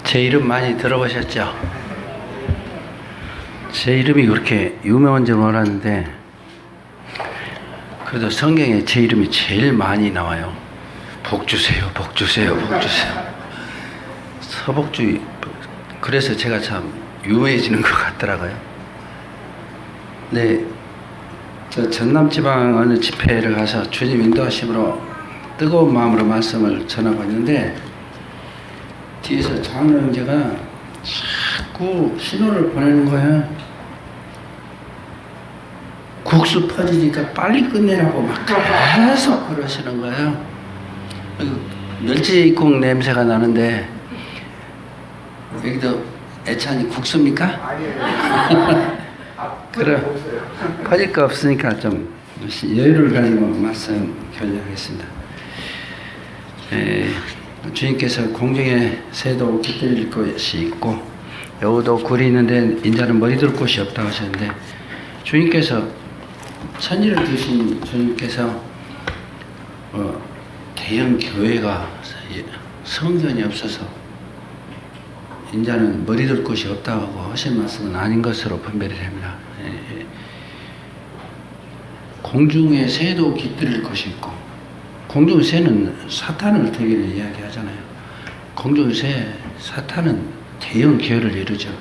제 이름 많이 들어보셨죠? 제 이름이 그렇게 유명한 줄 몰랐는데 그래도 성경에 제 이름이 제일 많이 나와요. 복 주세요, 복 주세요, 복 주세요. 서복주의. 그래서 제가 참 유명해지는 것 같더라고요. 네, 저 전남지방 어느 집회를 가서 주님 인도하심으로 뜨거운 마음으로 말씀을 전하고 있는데 뒤에서 장로 형제가 자꾸 신호를 보내는 거예요. 국수 퍼지니까 빨리 끝내라고 막 계속 그러시는 거예요. 멸치국 냄새가 나는데 여기도 애찬이 국수입니까? 아니에요. 그래, 퍼질 거 없으니까 좀 여유를 가지고 말씀 결정하겠습니다. 주님께서 공중에 새도 깃들일 것이 있고 여우도 굴이 있는데 인자는 머리 둘 곳이 없다고 하셨는데 주님께서 천지를 두신 주님께서 대형 교회가 성전이 없어서 인자는 머리 둘 곳이 없다고 하신 말씀은 아닌 것으로 분별이 됩니다. 공중에 새도 깃들일 것이 있고 공중 새는 사탄을 되기를 이야기하잖아요. 공중 새, 사탄은 대형 교회를 이루죠.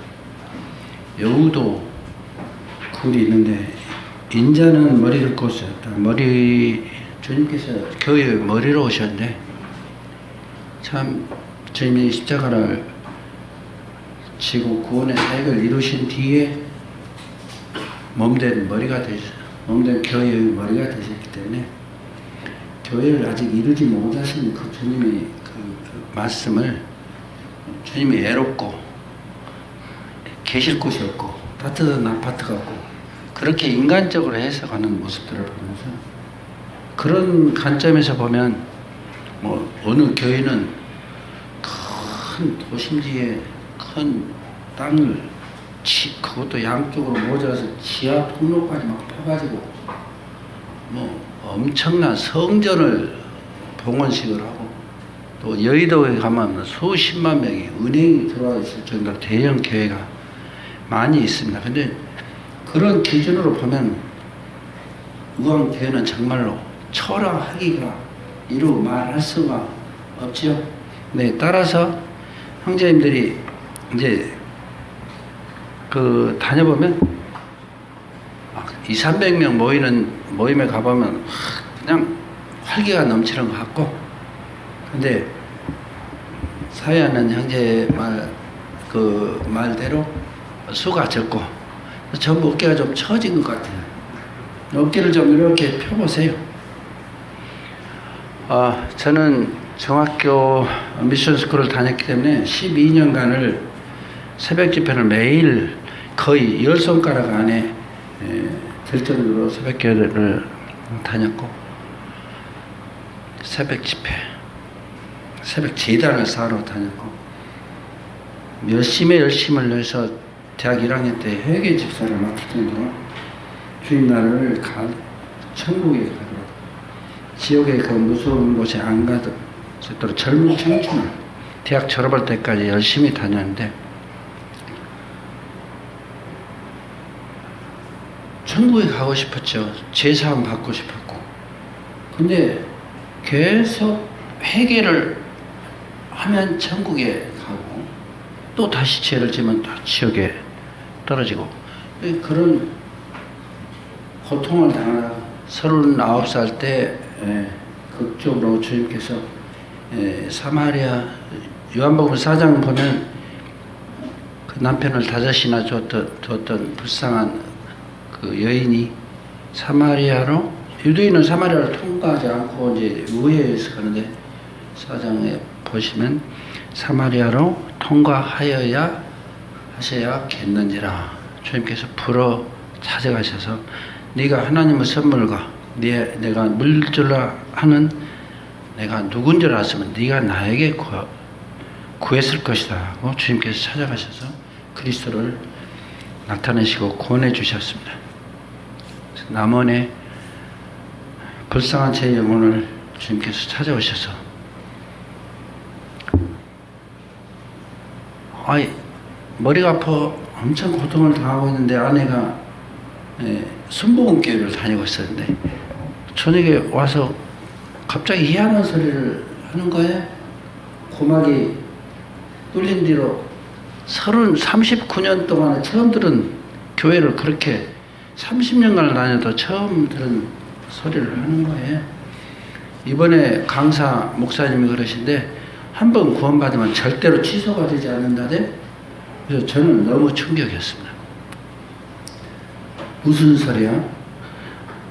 여우도 굴이 있는데 인자는 머리 둘 곳이 없다. 주님께서 교회의 머리로 오셨는데 참 주님이 십자가를 지고 구원의 사역을 이루신 뒤에 몸된 교회의 머리가 되셨기 때문에 교회를 아직 이루지 못하신 그 주님의 그 말씀을 주님이 애롭고 계실 곳이 없고 따뜻한 아파트가 없고 그렇게 인간적으로 해석하는 모습들을 보면서 그런 관점에서 보면 뭐 어느 교회는 큰 도심지에 큰 땅을 그것도 양쪽으로 모자라서 지하 통로까지 막 파가지고 뭐 엄청난 성전을 봉헌식을 하고 또 여의도에 가면 수십만 명이 은행이 들어와 있을 정도로 대형 교회가 많이 있습니다. 근데 그런 기준으로 보면 의왕교회는 정말로 초라하기가 이루 말할 수가 없죠. 네, 따라서 형제님들이 이제 다녀보면 200~300명 모이는 모임에 가보면 그냥 활기가 넘치는 것 같고 근데 사회하는 형제 말대로 수가 적고 전부 어깨가 좀 처진 것 같아요. 어깨를 좀 이렇게 펴보세요. 저는 중학교 미션스쿨을 다녔기 때문에 12년간을 새벽 집회를 매일 거의 10손가락 안에 들 정도로 새벽 교회를 다녔고 새벽 집회, 새벽 재단을 쌓으러 다녔고 열심을 내서 대학 1학년 때 회계 집사를 맡을 정도로 주님 나라를 천국에 가도록 지옥의 그 무서운 곳에 안 가도록 젊은 청춘을 대학 졸업할 때까지 열심히 다녔는데 천국에 가고 싶었죠. 제사함 받고 싶었고 근데 계속 회개를 하면 천국에 가고 또 다시 죄를 지면 또 지옥에 떨어지고 그런 고통을 당하다가 39살 때 극적으로 주님께서 사마리아 요한복음 4장 보면 그 남편을 5이나 줬던 불쌍한 그 여인이 사마리아로 유대인은 사마리아를 통과하지 않고 이제 우회해서 가는데 4장에 보시면 사마리아로 통과하여야 하셔야겠는지라 주님께서 불어 찾아가셔서 네가 하나님의 선물과 내가 물줄라 하는 내가 누군 줄 알았으면 네가 나에게 구했을 것이다 하고 주님께서 찾아가셔서 그리스도를 나타내시고 구원해 주셨습니다. 남원의 불쌍한 제 영혼을 주님께서 찾아오셔서 아이 머리가 아파 엄청 고통을 당하고 있는데 아내가 순복음교회를 다니고 있었는데 저녁에 와서 갑자기 희한한 소리를 하는 거예요. 고막이 뚫린 뒤로 39년 동안에 처음 들은 교회를 그렇게 30년간 다녀도 처음 들은 소리를 하는 거예요. 이번에 강사 목사님이 그러신데 한 번 구원받으면 절대로 취소가 되지 않는다대. 그래서 저는 너무 충격이었습니다. 무슨 소리야?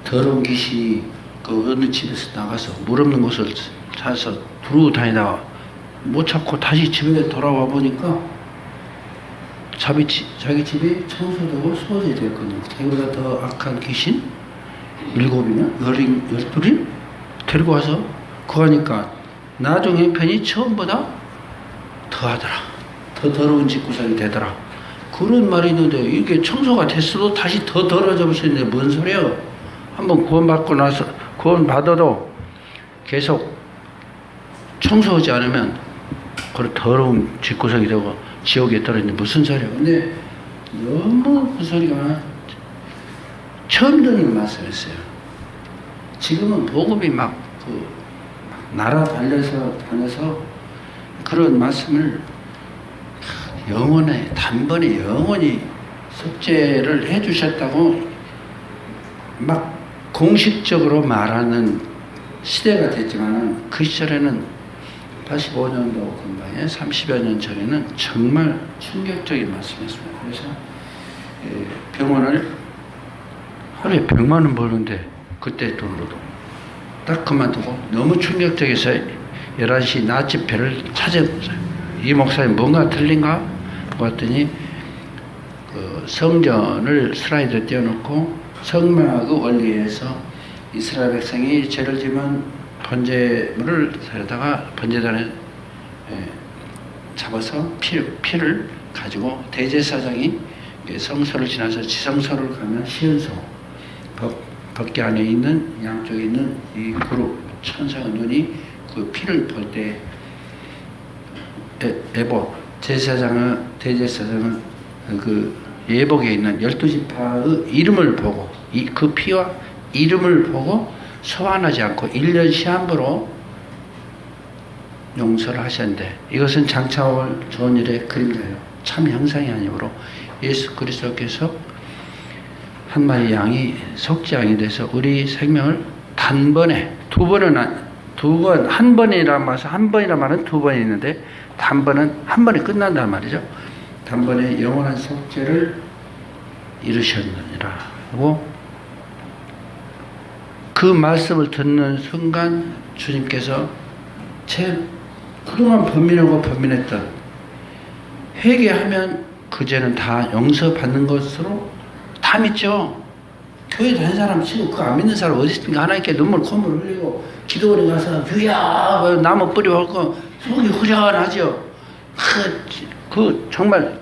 더러운 귀신이 그 어느 집에서 나가서 물 없는 곳을 찾아서 두루 다니다가 못 찾고 다시 집에 돌아와 보니까 자기 집이 청소되고 수호지 됐거든요. 자기보다 더 악한 귀신 7이나 12를 데리고 와서 그거 하니까 나중 형편이 처음보다 더하더라. 더 더러운 집구석이 되더라. 그런 말이 있는데 이게 청소가 됐어도 다시 더 더러워져 볼 수 있는데 뭔 소리야? 한번 구원받고 나서 구원받아도 계속 청소하지 않으면 그 더러운 집구석이 되고 지옥에 떨어지는 무슨 소리야? 근데 너무 그 소리가 처음 듣는 말씀이었어요. 지금은 복음이 막 다녀서 그런 말씀을 단번에 영원히 속죄를 해주셨다고 막 공식적으로 말하는 시대가 됐지만 그 시절에는 85년도 근방에 30여 년 전에는 정말 충격적인 말씀이었습니다. 그래서 병원을 하루에 100만 원 버는데 그때 돈으로도 딱 그만두고 너무 충격적이어서 11시 낮 집회를 찾아봤어요. 이 목사님 뭔가 틀린가? 봤더니 그 성전을 슬라이드 띄워놓고 성막의 원리에서 이스라엘 백성이 죄를 지면 번제물을 사려다가 번제단에 잡아서 피를 가지고 대제사장이 성소를 지나서 지성소를 가면 시은소 법궤 안에 있는 양쪽에 있는 이 그룹 천사의 눈이 그 피를 볼 때 대제사장은 그 예복에 있는 12지파의 이름을 보고 그 피와 이름을 보고 소환하지 않고 1년 시한부로 용서를 하셨는데 이것은 장차올 좋은 일의 그림자예요. 참 형상이 아니므로 예수 그리스도께서 한 마리 양이 속죄양이 돼서 우리 생명을 단번에 한 번이라 말해서 한 번이라 말은 두 번이 있는데 단번은 한 번에 끝난단 말이죠. 단번에 영원한 속죄를 이루셨느니라 하고 그 말씀을 듣는 순간 주님께서 그동안 범민했던 회개하면 그 죄는 다 용서받는 것으로 다 믿죠. 교회 다니는 사람 치고 그거 안 믿는 사람 어디 있습니까? 하나님께 눈물 콧물 흘리고 기도원에 가서 주야 나무 뿌리 밟고 속이 후련하죠. 정말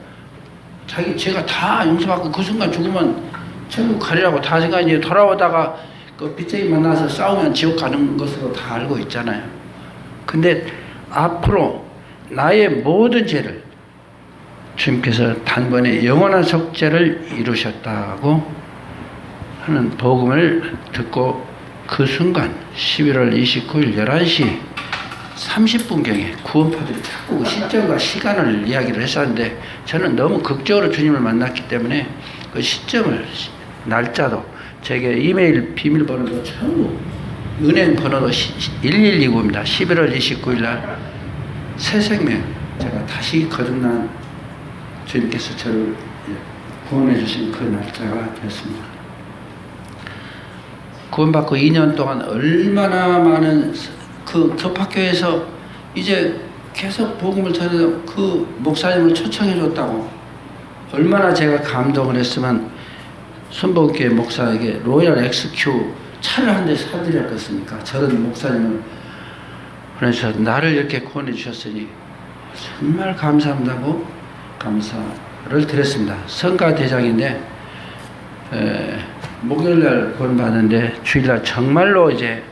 자기 죄가 다 용서받고 그 순간 죽으면 천국 가리라고 다 생각하지 돌아오다가 그 빚쟁이 만나서 싸우면 지옥 가는 것으로 다 알고 있잖아요. 근데 앞으로 나의 모든 죄를 주님께서 단번에 영원한 속죄를 이루셨다고 하는 복음을 듣고 그 순간 11월 29일 11시 30분경에 구원파들이 자꾸 그 시점과 시간을 이야기를 했었는데 저는 너무 극적으로 주님을 만났기 때문에 그 시점을 날짜도 제게 이메일 비밀번호도 전부 은행 번호도 1129입니다. 11월 29일 날 새 생명 제가 다시 거듭난 주님께서 저를 구원해 주신 그 날짜가 되었습니다. 구원받고 2년 동안 얼마나 많은 그 교파교회에서 이제 계속 복음을 전해서 그 목사님을 초청해 줬다고 얼마나 제가 감동을 했으면 순복음교회 목사에게 로얄 XQ 차를 한 대 사드렸겠습니까? 저런 목사님을. 그래서 나를 이렇게 구원해 주셨으니 정말 감사합니다고 감사를 드렸습니다. 성가대장인데 목요일날 구원받는데 주일날 정말로 이제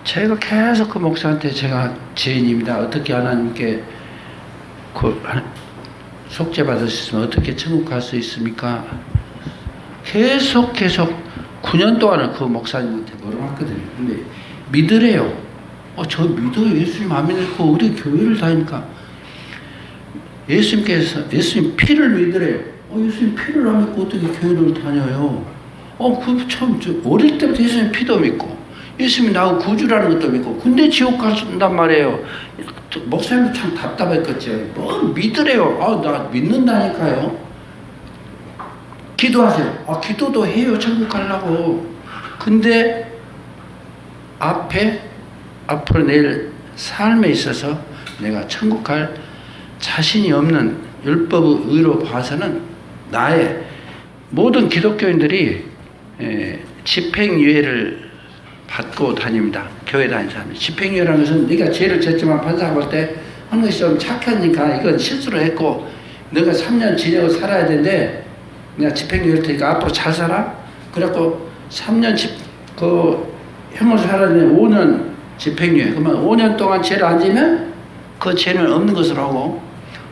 제가 계속 그 목사한테 제가 죄인입니다. 어떻게 하나님께 속죄 받으셨으면 어떻게 천국 갈 수 있습니까? 계속 9년 동안은 그 목사님한테 물어봤거든요. 근데 믿으래요. 저 믿어요. 예수님 안 믿고 우리 교회를 다니까. 예수님 피를 믿으래요. 예수님 피를 안 믿고 어떻게 교회를 다녀요? 어릴 때부터 예수님 피도 믿고, 예수님이 나하고 구주라는 것도 믿고, 근데 지옥 간단 말이에요. 목사님도 참 답답했겠죠. 뭐 믿으래요. 나 믿는다니까요. 기도하세요. 기도도 해요. 천국 가려고. 근데 앞으로 내일 삶에 있어서 내가 천국 갈 자신이 없는 율법의 의로 봐서는 나의 모든 기독교인들이 집행유예를 받고 다닙니다. 교회 다니는 사람이. 집행유예라는 것은 네가 죄를 졌지만 판사가 볼 때 하는 것이 좀 착하니까 이건 실수로 했고 너가 3년 지내고 살아야 되는데 내가 집행유예를 테니까 앞으로 잘 살아? 그래갖고 3년 형을 살아야 되는데 5년 집행유예. 그러면 5년 동안 죄를 안 지면 그 죄는 없는 것으로 하고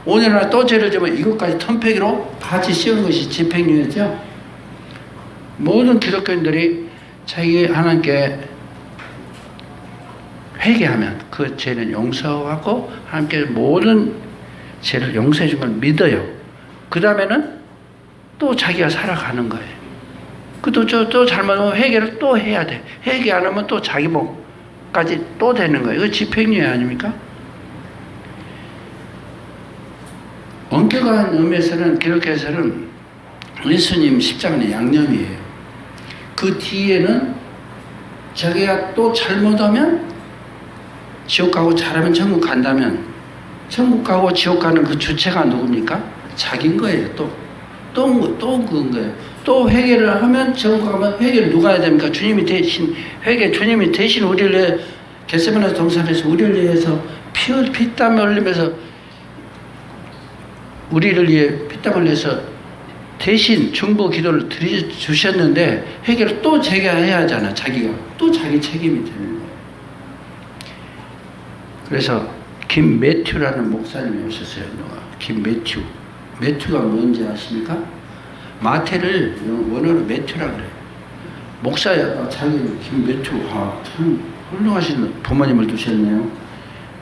5년 안에 또 죄를 지면 이것까지 턴패기로 같이 씌우는 것이 집행유예죠. 모든 기독교인들이 자기 하나님께 회개하면 그 죄는 용서하고 하나님께 모든 죄를 용서해 준 걸 믿어요. 그 다음에는 또 자기가 살아가는 거예요. 또 잘못하면 회개를 또 해야 돼. 회개 안 하면 또 자기 목까지 또 되는 거예요. 이거 집행유예 아닙니까? 엄격한 의미에서는 기독교에서는 예수님 십자가는 양념이에요. 그 뒤에는 자기가 또 잘못하면 지옥 가고 잘하면 천국 간다면 천국 가고 지옥 가는 그 주체가 누굽니까? 자기인 거예요. 또 그건 거예요. 또 회개를 하면 천국 가면 회개를 누가 해야 됩니까? 주님이 대신 우리를 위해 겟세마네 동산에서 우리를 위해서 피땀 흘리면서 우리를 위해 피땀 흘려서 대신 중보 기도를 주셨는데 회개를 또 재개해야 하잖아. 자기가 또 자기 책임이 되는 거예요. 그래서 김매튜라는 목사님이 오셨어요. 김매튜. 매튜가 뭔지 아십니까? 마태를 원어로 매튜라 그래요. 목사야. 자기는 김매튜. 참 훌륭하신 부모님을 두셨네요.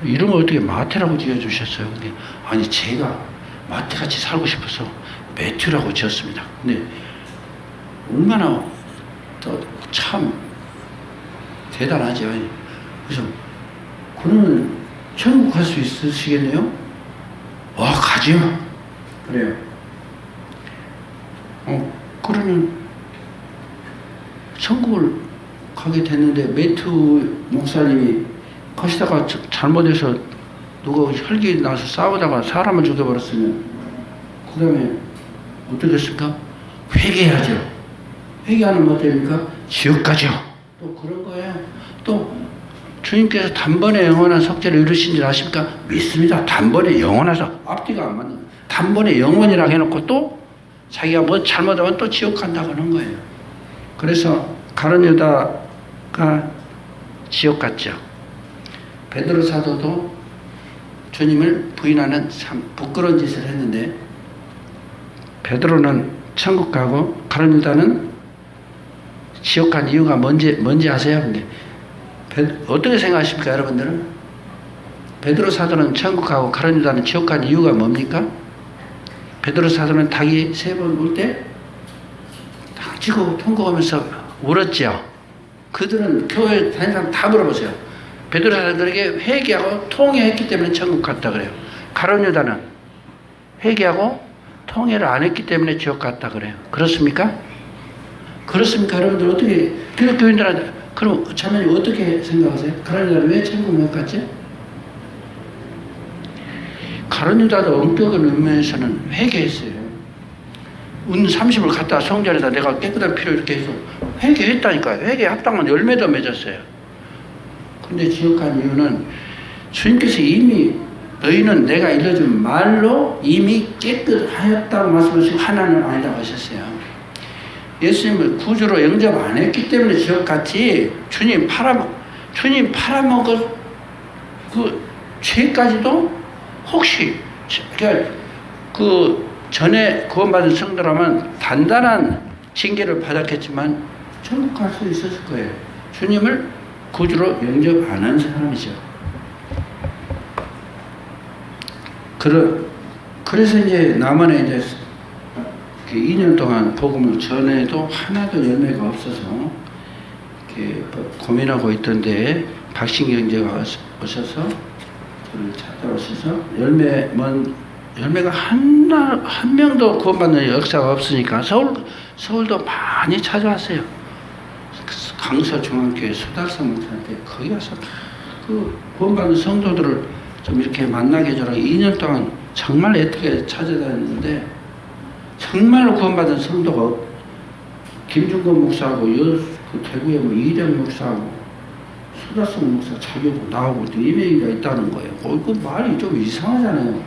이름을 어떻게 마태라고 지어주셨어요? 근데 아니 제가 마태같이 살고 싶어서 매튜라고 지었습니다. 근데 얼마나 참 대단하죠. 그래서 그러면 천국 갈 수 있으시겠네요? 가지요. 그래요. 그러면 천국을 가게 됐는데 매튜 목사님이 거시다가 잘못해서 누가 혈기 나서 싸우다가 사람을 죽여버렸으면 그 다음에 어떻게 됐을까? 회개해야죠. 회개하는 뭐 됩니까? 지옥 가죠. 또 그런 거예요. 또 주님께서 단번에 영원한 속죄를 이루신 줄 아십니까? 믿습니다. 단번에 영원해서 앞뒤가 안 맞는 단번에 영원이라고 해놓고 또 자기가 뭐 잘못하면 또 지옥 간다고 하는 거예요. 그래서 가룟 유다가 지옥 갔죠. 베드로 사도도 주님을 부인하는 참 부끄러운 짓을 했는데 베드로는 천국 가고 가룟 유다는 지옥 간 이유가 뭔지 아세요? 근데 어떻게 생각하십니까, 여러분들은? 베드로 사도는 천국 가고 가룟 유다는 지옥 간 이유가 뭡니까? 베드로 사도는 닭이 3번 울 때 닥치고 통곡하면서 울었죠. 그들은 교회 다니는 사람 다 물어보세요. 베드로 사도들에게 회개하고 통회했기 때문에 천국 갔다 그래요. 가룟 유다는 회개하고 통회를 안 했기 때문에 지옥 갔다 그래요. 그렇습니까? 그렇습니까? 여러분들 어떻게 기독교인들한테 그럼 자매님 어떻게 생각하세요? 가룟 유다는 왜 천국 못 갔지? 가룟 유다도 엄격한 의미에서는 회개했어요. 은 30을 갖다 성전에다 내가 깨끗한 피로 이렇게 해서 회개했다니까요. 회개 합당한 열매도 맺었어요. 근데 지옥 간 이유는 주님께서 이미 너희는 내가 일러준 말로 이미 깨끗하였다고 말씀하시고 하나는 아니라고 하셨어요. 예수님을 구주로 영접 안 했기 때문에 지옥 갔지 주님 팔아먹을 그 죄까지도 혹시 그러니까 그 전에 구원받은 성도라면 단단한 징계를 받았겠지만 천국 갈 수 있었을 거예요. 주님을 구주로 영접 안 한 사람이죠. 그래서 이제 남한에 이제 2년 동안 복음을 전해도 하나도 열매가 없어서 이렇게 고민하고 있던데 박신경 제가 오셔서 저를 찾아오셔서 열매가 한 명도 구원받는 역사가 없으니까 서울도 많이 찾아왔어요. 강서중앙교회 소달성 목사한테 거기 가서 그 구원받는 성도들을 좀 이렇게 만나게 해주라고 2년 동안 정말 애타게 찾아다녔는데 정말로 구원받은 성도가 김중건 목사하고 그 대구에 뭐 이령 목사하고 소달성 목사 자기하고 나하고 4명이가 있다는 거예요. 그 말이 좀 이상하잖아요.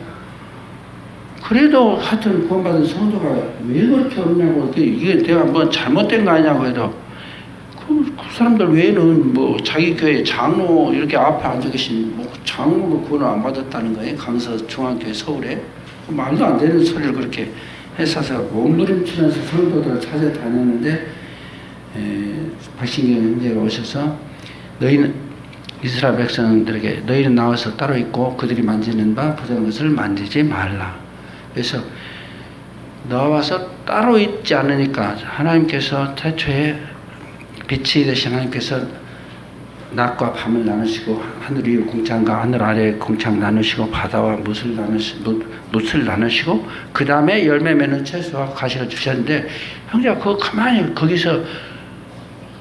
그래도 하여튼 구원받은 성도가 왜 그렇게 없냐고, 이게 내가 뭐 잘못된 거 아니냐고 해도 그 사람들 외에는 뭐 자기 교회 장로 이렇게 앞에 앉아 계신 뭐 장로도 구원을 안 받았다는 거예요. 강서 중앙교회 서울에. 말도 안 되는 소리를 그렇게 했어서 몸부림치면서 성도들을 찾아다녔는데 박신경 형제가 오셔서 너희는 이스라엘 백성들에게 너희는 나와서 따로 있고 그들이 만지는 바 부정한 것을 만지지 말라. 그래서 나와서 따로 있지 않으니까 하나님께서 태초에 빛이 되신 하나님께서 낮과 밤을 나누시고 하늘 위의 공창과 하늘 아래의 공창 나누시고 바다와 뭇을 나누시고 그 다음에 열매 맺는 채소와 가시를 주셨는데 형제가 그거 가만히 거기서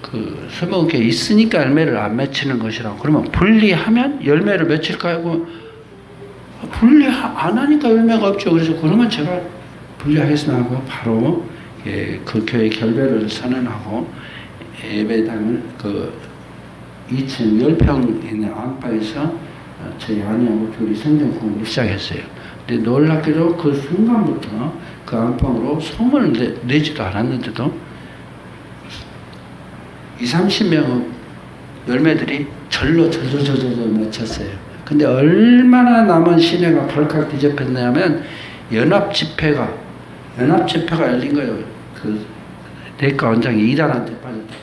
그 설명께 있으니까 열매를 안 맺히는 것이라고. 그러면 분리하면 열매를 맺힐까요? 분리 안 하니까 열매가 없죠. 그래서 그러면 제가 분리하겠습니다 하고 바로 그 교회 결별을 선언하고 예배당을 그 2층 10평 있는 안방에서 저희 아내하고 둘이 성경 공부를 시작했어요. 근데 놀랍게도 그 순간부터 그 안방으로 소문을 내지도 않았는데도 20-30명의 열매들이 절로 맺혔어요. 근데 얼마나 남은 시내가 벌컥 뒤집혔냐면 연합 집회가 열린 거예요. 그 내과 원장이 이단한테 빠졌다.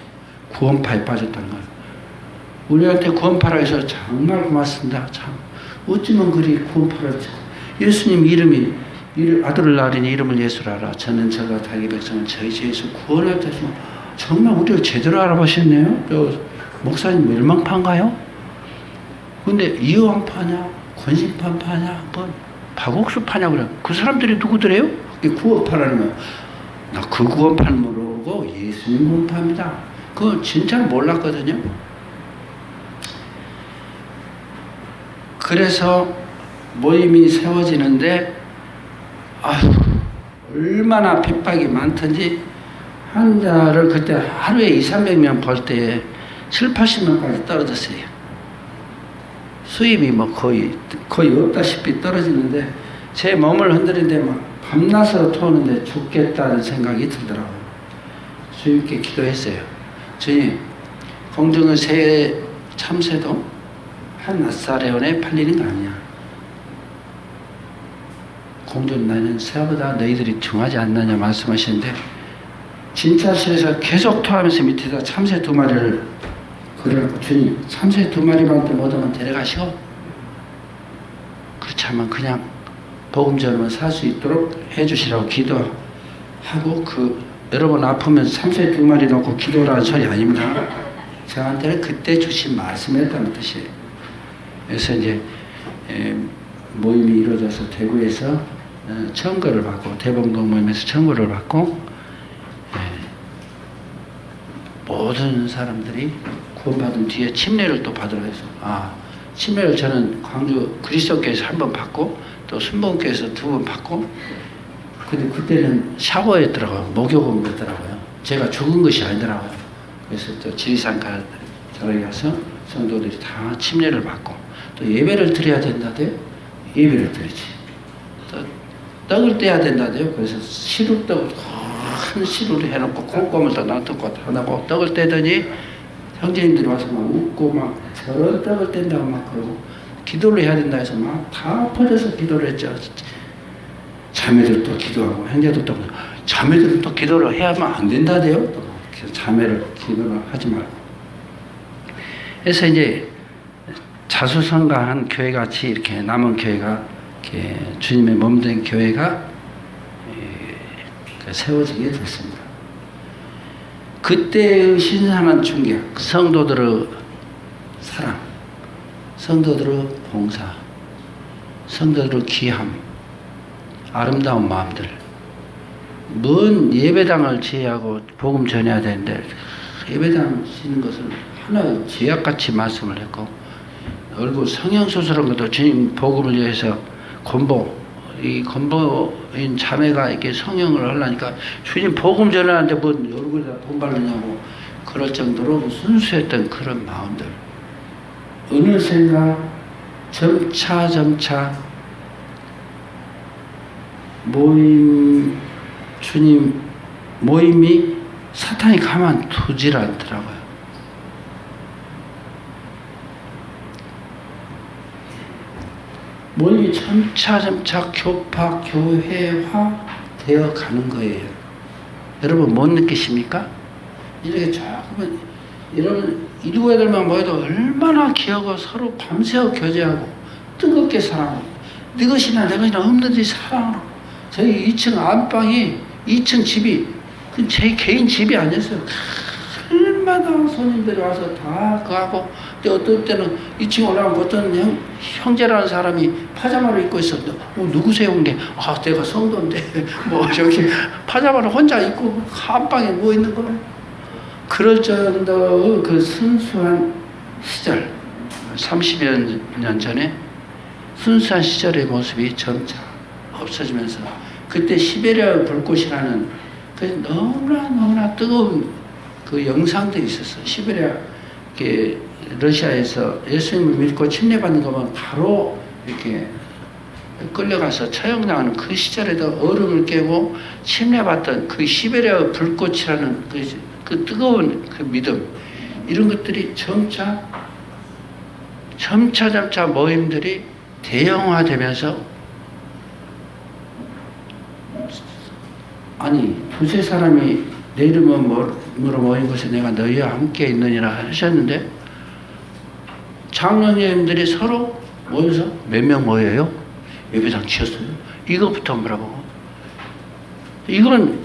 구원파에 빠졌다는 거예요. 우리한테 구원파라 해서 정말 고맙습니다. 참 어찌면 그리 구원파라. 예수님 이름이 아들을 낳으니 이름을 예수라라. 저는 저가 자기 백성을 저희 죄에서 구원할 자시면 정말 우리를 제대로 알아보셨네요. 목사님 멸망파인가요? 근데 이어왕파냐, 권신판파냐, 뭐 박옥수파냐 그래. 그 사람들이 누구더래요? 구원파라는 거예요. 나 그 구원파는 모르고 예수님 구원파입니다. 그거 진짜 몰랐거든요. 그래서 모임이 세워지는데 얼마나 핍박이 많던지 환자를 그때 하루에 200-300명 볼 때에 7-80명까지 떨어졌어요. 수입이 뭐 거의 없다시피 떨어지는데 제 몸을 흔드는데 막 밤낮으로 토하는데 죽겠다는 생각이 들더라고요. 주님께 기도했어요. 주님, 공중의 새 참새도 한 낫사레온에 팔리는 거 아니야. 공중 나는 새보다 너희들이 중하지 않느냐 말씀하시는데 진찰실에서 계속 토하면서 밑에다 참새 2마리를 그래갖고 주님 참새 2마리만 또 얻으면 데려가시고 그렇지 않으면 그냥 복음 전하면 살 수 있도록 해주시라고 기도하고 여러분 아프면 참새 2마리 놓고 기도라는 소리 아닙니다. 저한테는 그때 주신 말씀이었다는 뜻이에요. 그래서 이제 모임이 이루어져서 대구에서 청거를 받고 대봉동 모임에서 청거를 받고 모든 사람들이 구원받은 뒤에 침례를 또 받으러 해서 침례를 저는 광주 그리스도교회에서 1번 받고 또 순복음교회에서 2번 받고 근데 그때는 샤워였더라고요. 목욕음이었더라고요. 제가 죽은 것이 아니더라고요. 그래서 또 지리산가 저기 가서 성도들이 다 침례를 받고 또 예배를 드려야 된다대요. 예배를 드리지. 또 떡을 떼야 된다대요. 그래서 시루떡을 큰 시루를 해놓고 콩고물 또 놔두고 다 나고 떡을 떼더니 형제님들이 와서 막 웃고 막 저런 떡을 뗀다고 막 그러고 기도를 해야 된다 해서 막 다 퍼져서 기도를 했죠. 자매들도 기도하고 형제들도 자매들도 기도를 해야만 안 된다대요. 또 자매를 기도를 하지 말고. 그래서 이제 자수성가한 교회 같이 이렇게 남은 교회가 이렇게 주님의 몸된 교회가 세워지게 됐습니다. 그때의 신선한 충격, 성도들의 사랑, 성도들의 봉사, 성도들의 귀함, 아름다운 마음들. 먼 예배당을 제의하고 복음 전해야 되는데 예배당 지는 것을 하나의 제약같이 말씀을 했고, 얼굴 성형수술한 것도 주님 복음을 위해서 이 건보인 자매가 이렇게 성형을 하려니까 주님 복음 전하는데 뭐 얼굴에다 돈 바르냐고 그럴 정도로 순수했던 그런 마음들. 어느샌가 점차 주님 모임이 사탄이 가만두질 않더라고요. 모임이 점차 교파, 교회화 되어 가는 거예요. 여러분 못 느끼십니까? 이렇게 조금은, 여러분 일곱 여덟만 모여도 얼마나 기하고 서로 밤새워 교제하고 뜨겁게 사랑하고 네 것이나 내 것이나 없는 듯이 사랑하고. 저희 2층 안방이 2층 집이 제 개인 집이 아니었어요. 얼마나 손님들이 와서 다 그하고, 어떤 때는 2층 올라가면 어떤 형제라는 사람이 파자마를 입고 있었는데, 누구세요? 근데, 내가 성도인데, 저기 파자마를 혼자 입고 안방에 누워 있는 거예요. 그럴 정도의 그 순수한 시절, 30여 년 전에 순수한 시절의 모습이 점차 없어지면서, 그때 시베리아 불꽃이라는 그 너무나 뜨거운 그 영상들이 있었어요. 시베리아, 러시아에서 예수님을 믿고 침례받는 것만 바로 이렇게 끌려가서 처형당하는 그 시절에도 얼음을 깨고 침례받던 그 시베리아 불꽃이라는 그 뜨거운 그 믿음, 이런 것들이 점차 모임들이 대형화되면서, 아니 두세 사람이 내 이름은 뭐로 모인 곳에 내가 너희와 함께 있느니라 하셨는데, 장로님들이 서로 모여서 몇 명 모여요? 예배당 지었어요. 이거부터 물어보고, 이건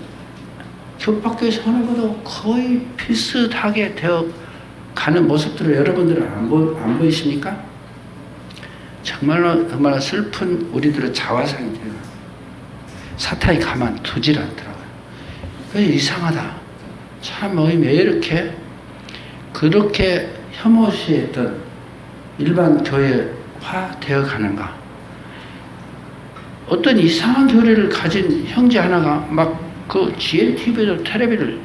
교파교에서 하는 것도 거의 비슷하게 되어 가는 모습들을 여러분들은 안 보이십니까? 정말로 슬픈 우리들의 자화상이 돼요. 사탄이 가만두질 않더라고요. 그래서 이상하다. 참 모임이 왜 그렇게 혐오시했던 일반 교회화 되어 가는가. 어떤 이상한 교리를 가진 형제 하나가 막 그 GNTV도 텔레비를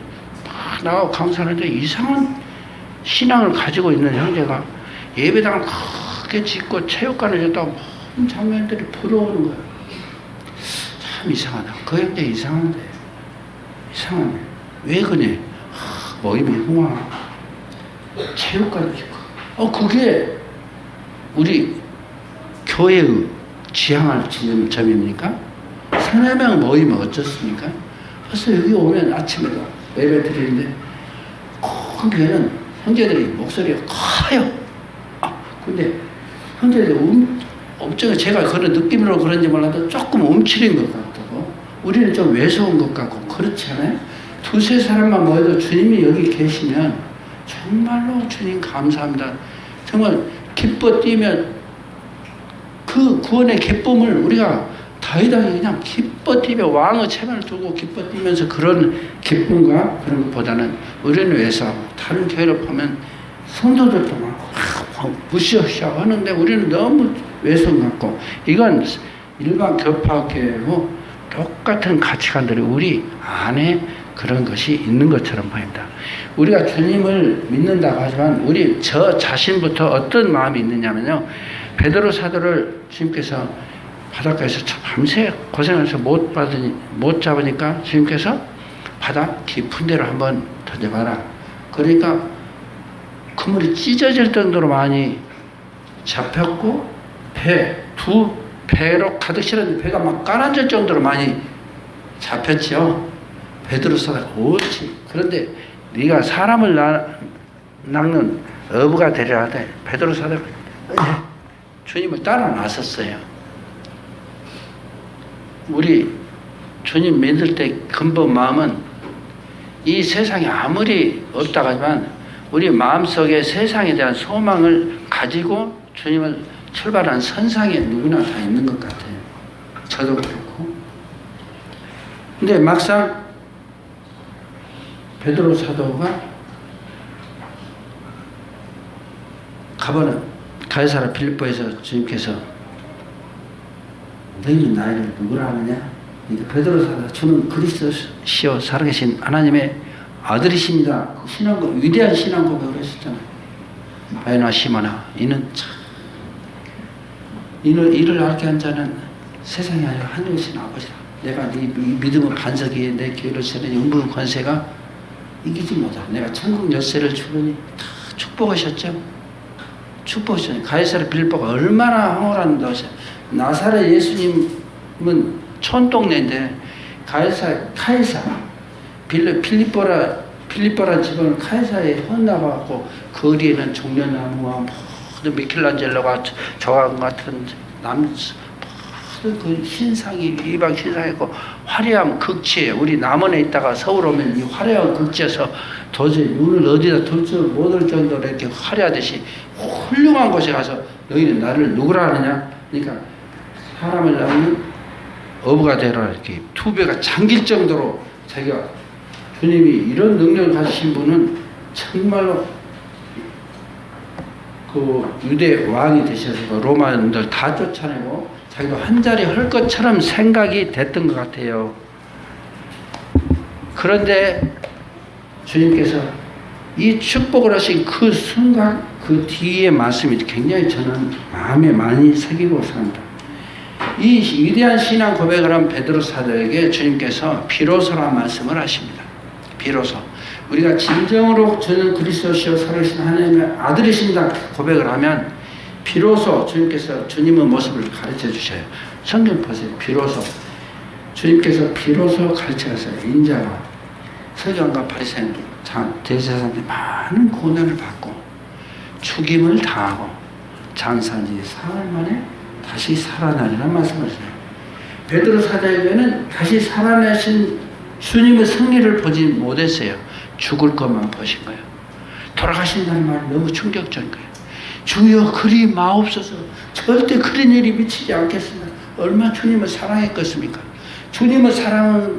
막 나가고 강사하는데, 이상한 신앙을 가지고 있는 형제가 예배당을 크게 짓고 체육관을 줬다고 모든 장면들이 부러우는 거예요. 참 이상하다. 그 형제 이상하네. 왜 그래? 모임이 흥황. 체육관을 짓고. 그게 우리 교회의 지향할 지점입니까? 서너 명 모이면 어쩌습니까? 그래서 여기 오면 아침에 예배 드리는데, 큰 교회는 형제들이 목소리가 커요. 근데 형제들이 엄청, 제가 그런 느낌으로 그런지 몰라도 조금 움츠린 것 같고, 우리는 좀 왜소한 것 같고, 그렇지 않아요? 두세 사람만 모여도 주님이 여기 계시면 정말로 주님 감사합니다. 정말 기뻐 뛰면 그 구원의 기쁨을 우리가 다윗왕이 그냥 기뻐 뛰며 왕의 체면을 두고 기뻐 뛰면서 그런 기쁨과 그런 것보다는 우리는 왜소하고, 다른 교회를 보면 성도들도 많고 무시하시고 하는데 우리는 너무 왜소 같고, 이건 일반 교파교회고 똑같은 가치관들이 우리 안에 그런 것이 있는 것처럼 보입니다. 우리가 주님을 믿는다고 하지만 우리 저 자신부터 어떤 마음이 있느냐면요, 베드로 사도를 주님께서 바닷가에서 밤새 고생해서 못 잡으니까 주님께서 바다 깊은 데로 한번 던져봐라. 그러니까 그물이 찢어질 정도로 많이 잡혔고, 두 배로 가득 실었는데 배가 막 가라앉을 정도로 많이 잡혔죠. 베드로 사도가 옳지. 그런데 네가 사람을 낚는 어부가 되려 하되 베드로 사도가 주님을 따라 나섰어요. 우리 주님 믿을 때 근본 마음은 이 세상에 아무리 없다고 하지만 우리 마음속에 세상에 대한 소망을 가지고 주님을 출발한 선상에 누구나 다 있는 것 같아요. 저도 그렇고. 근데 막상 베드로 사도가 가버는 가이사랴 빌립보에서 주님께서 너희 나이를 누구라 하느냐? 베드로 사도가 주는 그리스도시요 살아계신 하나님의 아들이십니다. 그 신앙고백, 위대한 신앙 고백을 했었잖아요. 바요나 시모나 이는 참 이를 알게 한 자는 세상에 아니라 하늘에 계신 아버지라. 내가 네 믿음의 반석이 내 교회를 세우는 영부의 권세가 이기지 못하. 내가 천국 열쇠를 주르니 다 축복하셨죠. 축복하셨죠. 가이사랴 빌립보가 얼마나 황홀한 것이야. 나사렛 예수님은 촌동네인데 카이사 필리포라 집은 카이사에 혼나갖고 거리에는 종려나무와 모든 미켈란젤로가 저항 같은 모든 그 신상이 이방 신상이고 화려한 극지에 우리 남원에 있다가 서울 오면 이 화려한 극지에서 도저히 눈을 어디다 둘 줄 못할 정도로 이렇게 화려하듯이 훌륭한 곳에 가서 너희는 나를 누구라 하느냐? 그러니까 사람을 낳는 어부가 되라 이렇게 두 배가 잠길 정도로 자기가 주님이 이런 능력을 가지신 분은 정말로 그 유대 왕이 되셔서 로마인들 다 쫓아내고 자기도 한 자리 할 것처럼 생각이 됐던 것 같아요. 그런데 주님께서 이 축복을 하신 그 순간 그 뒤의 말씀이 굉장히 저는 마음에 많이 새기고 삽니다. 이 위대한 신앙 고백을 한 베드로 사도에게 주님께서 비로소라는 말씀을 하십니다. 비로소 우리가 진정으로 저는 그리스도시요 살아계신 하나님의 아들이신다 고백을 하면 비로소 주님께서 주님의 모습을 가르쳐 주셔요. 성경 보세요. 비로소 주님께서 비로소 가르쳐 가세요. 인자가 서기관과 바리새인 대제사장들이 많은 고난을 받고 죽임을 당하고 장사한 지 사흘 만에 다시 살아나리라는 말씀을 하세요. 베드로 사도에게는 다시 살아나신 주님의 승리를 보지 못했어요. 죽을 것만 보신 거예요. 돌아가신다는 말이 너무 충격적인 거예요. 주여 그리 마옵소서. 절대 그런 일이 미치지 않겠습니다. 얼마나 주님을 사랑했겠습니까? 주님을 사랑함과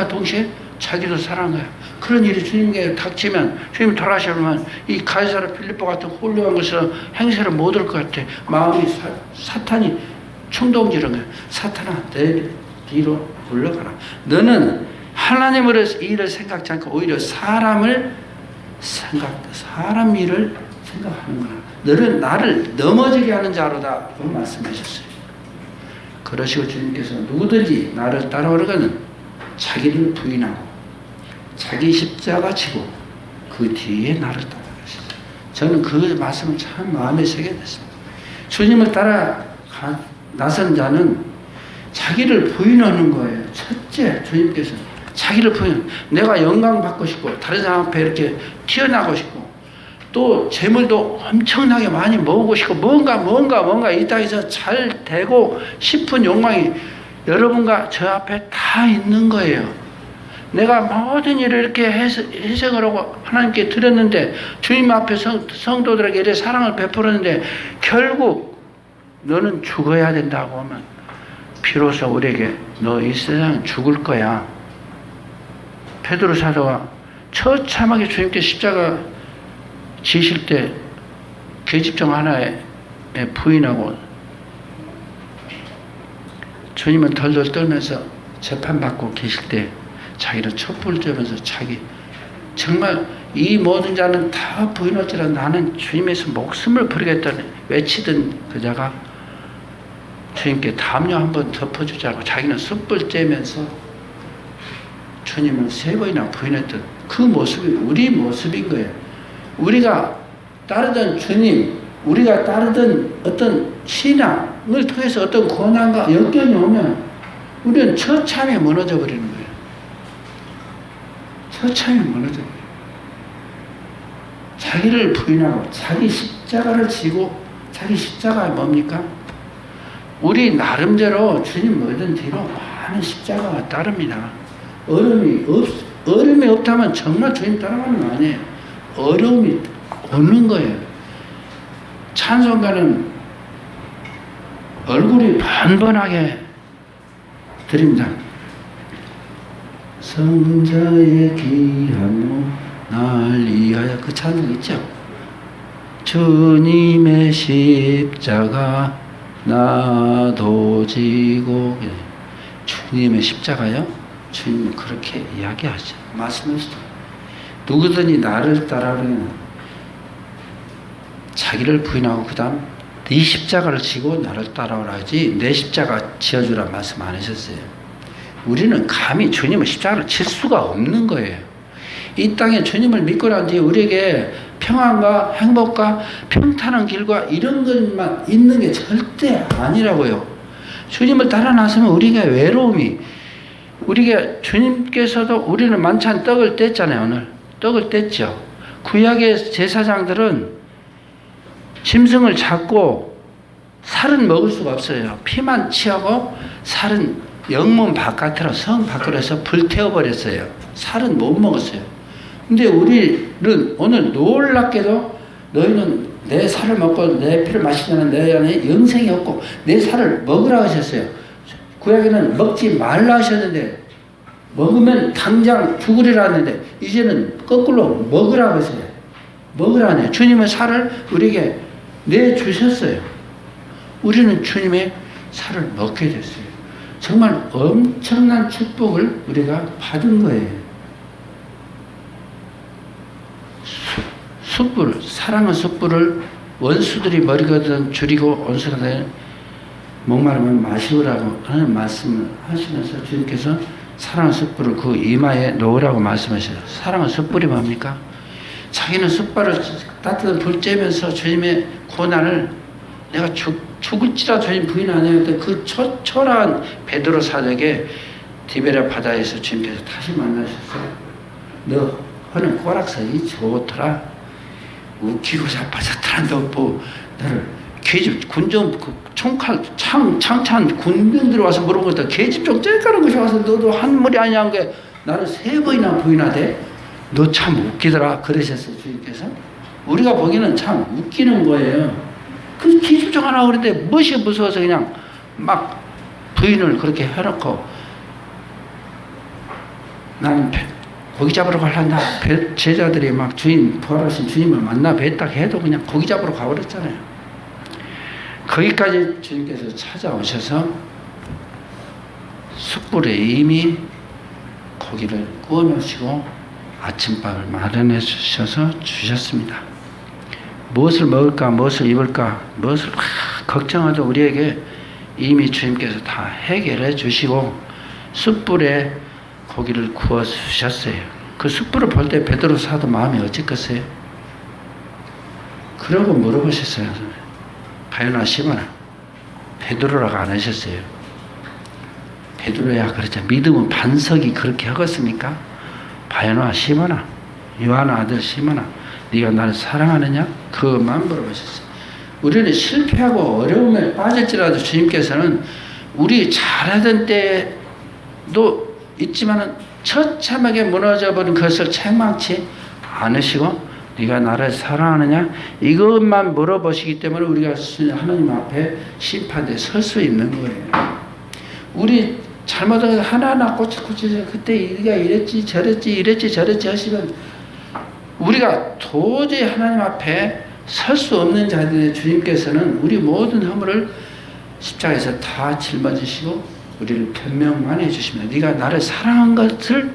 동시에 자기도 사랑해요. 그런 일이 주님께 닥치면 주님 돌아가시면 이 가이사랴 빌립보 같은 훌륭한 것으로 행세를 못 할 것 같아. 마음이 사탄이 충동지른 거예요. 사탄아 내 뒤로 물러가라. 너는 하나님으로 일을 생각지 않고 오히려 사람 일을 생각하는구나. 너는 나를 넘어지게 하는 자로다. 그런 말씀하셨어요. 그러시고 주님께서 누구든지 나를 따라오려거든 자기를 부인하고 자기 십자가 지고 그 뒤에 나를 따라가시다. 저는 그 말씀을 참 마음에 새게 됐습니다. 주님을 따라 나선 자는 자기를 부인하는 거예요. 첫째 주님께서 자기를 부인. 내가 영광 받고 싶고 다른 사람 앞에 이렇게 튀어나가고 싶고 또 재물도 엄청나게 많이 모으고 싶고 뭔가 이 땅에서 잘 되고 싶은 욕망이 여러분과 저 앞에 다 있는 거예요. 내가 모든 일을 이렇게 희생을 하고 하나님께 드렸는데 주님 앞에 성도들에게 이렇게 사랑을 베풀었는데 결국 너는 죽어야 된다고 하면 비로소 우리에게 너 이 세상은 죽을 거야. 베드로 사도가 처참하게 주님께 십자가 지실 때 계집종 하나에 부인하고 주님은 덜덜 떨면서 재판받고 계실 때 자기는 촛불 쬐면서 자기 정말 이 모든 자는 다 부인할지라 나는 주님에서 목숨을 버리겠다는 외치던 그자가 주님께 담요 한번 덮어주자고 자기는 숯불 쬐면서 주님을 3번이나 부인했던 그 모습이 우리 모습인 거예요. 우리가 따르던 주님, 우리가 따르던 어떤 신앙, 신앙을 통해서 어떤 고난과 역경이 오면 우리는 처참히 무너져 버리는 거예요. 처참히 무너져 버려요. 자기를 부인하고 자기 십자가를 지고, 자기 십자가가 뭡니까? 우리 나름대로 주님 모든 뒤로 많은 십자가가 따릅니다. 어려움이 없다면 정말 주님 따라가는 거 아니에요. 어려움이 오는 거예요. 찬송가는 얼굴이 번번하게 드립니다. 성자의 귀한 날 위하여, 그 찬송 있죠? 주님의 십자가 나도 지고, 주님의 십자가요? 주님은 그렇게 이야기하죠. 말씀하시죠. 누구든지 나를 따르면 자기를 부인하고 그 다음 네 십자가를 지고 나를 따라오라 하지 내 십자가 지어주라 말씀 안 하셨어요. 우리는 감히 주님의 십자가를 칠 수가 없는 거예요. 이 땅에 주님을 믿고 난 뒤에 우리에게 평안과 행복과 평탄한 길과 이런 것만 있는 게 절대 아니라고요. 주님을 따라 나서면 우리가 외로움이, 우리가 주님께서도 우리는 만찬 떡을 뗐잖아요. 오늘 떡을 뗐죠. 구약의 제사장들은 짐승을 잡고 살은 먹을 수가 없어요. 피만 취하고 살은 영문 바깥으로, 성 밖으로 해서 불태워버렸어요. 살은 못 먹었어요. 근데 우리는 오늘 놀랍게도 너희는 내 살을 먹고 내 피를 마시면 내 안에 영생이 없고 내 살을 먹으라 하셨어요. 구약에는 먹지 말라 하셨는데 먹으면 당장 죽으리라 했는데 이제는 거꾸로 먹으라고 했어요. 먹으라네요. 주님의 살을 우리에게 내주셨어요. 우리는 주님의 살을 먹게 됐어요. 정말 엄청난 축복을 우리가 받은 거예요. 숯불, 사랑의 숯불을 원수들이 머리거든 줄이고 온수가 목마르면 마시우라고 하는 말씀을 하시면서 주님께서 사랑의 숯불을 그 이마에 놓으라고 말씀하셔요. 사랑의 숯불이 뭡니까? 자기는 숯불을 따뜻한 불 쬐면서 주님의 고난을 내가 죽을지라도 주님 부인 안 해요. 그 초라한 베드로 사도에게 디베랴 바다에서 주님께서 다시 만나셨어요. 너 하는 꼬락서이 좋더라. 웃기고 자빠졌더라. 너 뭐 너를 계집 군정 총칼 창찬 군병들이 와서 물어본 것도 계집 좀 째까는 것이 와서 너도 한물이 아니한 게 나를 3번이나 부인하대. 너 참 웃기더라. 그러셨어요. 주님께서. 우리가 보기에는 참 웃기는 거예요. 그 기집종 하나 그런데 무엇이 무서워서 그냥 막 부인을 그렇게 해놓고 나는 고기 잡으러 가려나. 제자들이 막 주인, 부활하신 주님을 만나 뵀다 해도 그냥 고기 잡으러 가버렸잖아요. 거기까지 주님께서 찾아오셔서 숯불에 이미 고기를 구워 놓으시고 아침밥을 마련해 주셔서 주셨습니다. 무엇을 먹을까, 무엇을 입을까, 무엇을 걱정하도 우리에게 이미 주님께서 다 해결해 주시고 숯불에 고기를 구워 주셨어요. 그 숯불을 볼 때 베드로 사도 마음이 어찌겠어요? 그러고 물어보셨어요. 가요나 시모나, 베드로라고 안 하셨어요. 베드로야 그러자. 믿음은 반석이 그렇게 하겠습니까? 바요나 시모나, 요한의 아들 시모나, 네가 나를 사랑하느냐? 그만 물어보셨어요. 우리는 실패하고 어려움에 빠질지라도 주님께서는 우리 잘하던 때도 있지만은 처참하게 무너져버린 것을 책망치 않으시고 네가 나를 사랑하느냐? 이것만 물어보시기 때문에 우리가 하나님 앞에 심판대에 설 수 있는 거예요. 우리 잘못한 거 하나하나 꼬치꼬치 그때 네가 이랬지 저랬지 이랬지 저랬지 하시면 우리가 도저히 하나님 앞에 설 수 없는 자들의 주님께서는 우리 모든 허물을 십자가에서 다 짊어지시고 우리를 변명만 해주시면 네가 나를 사랑한 것을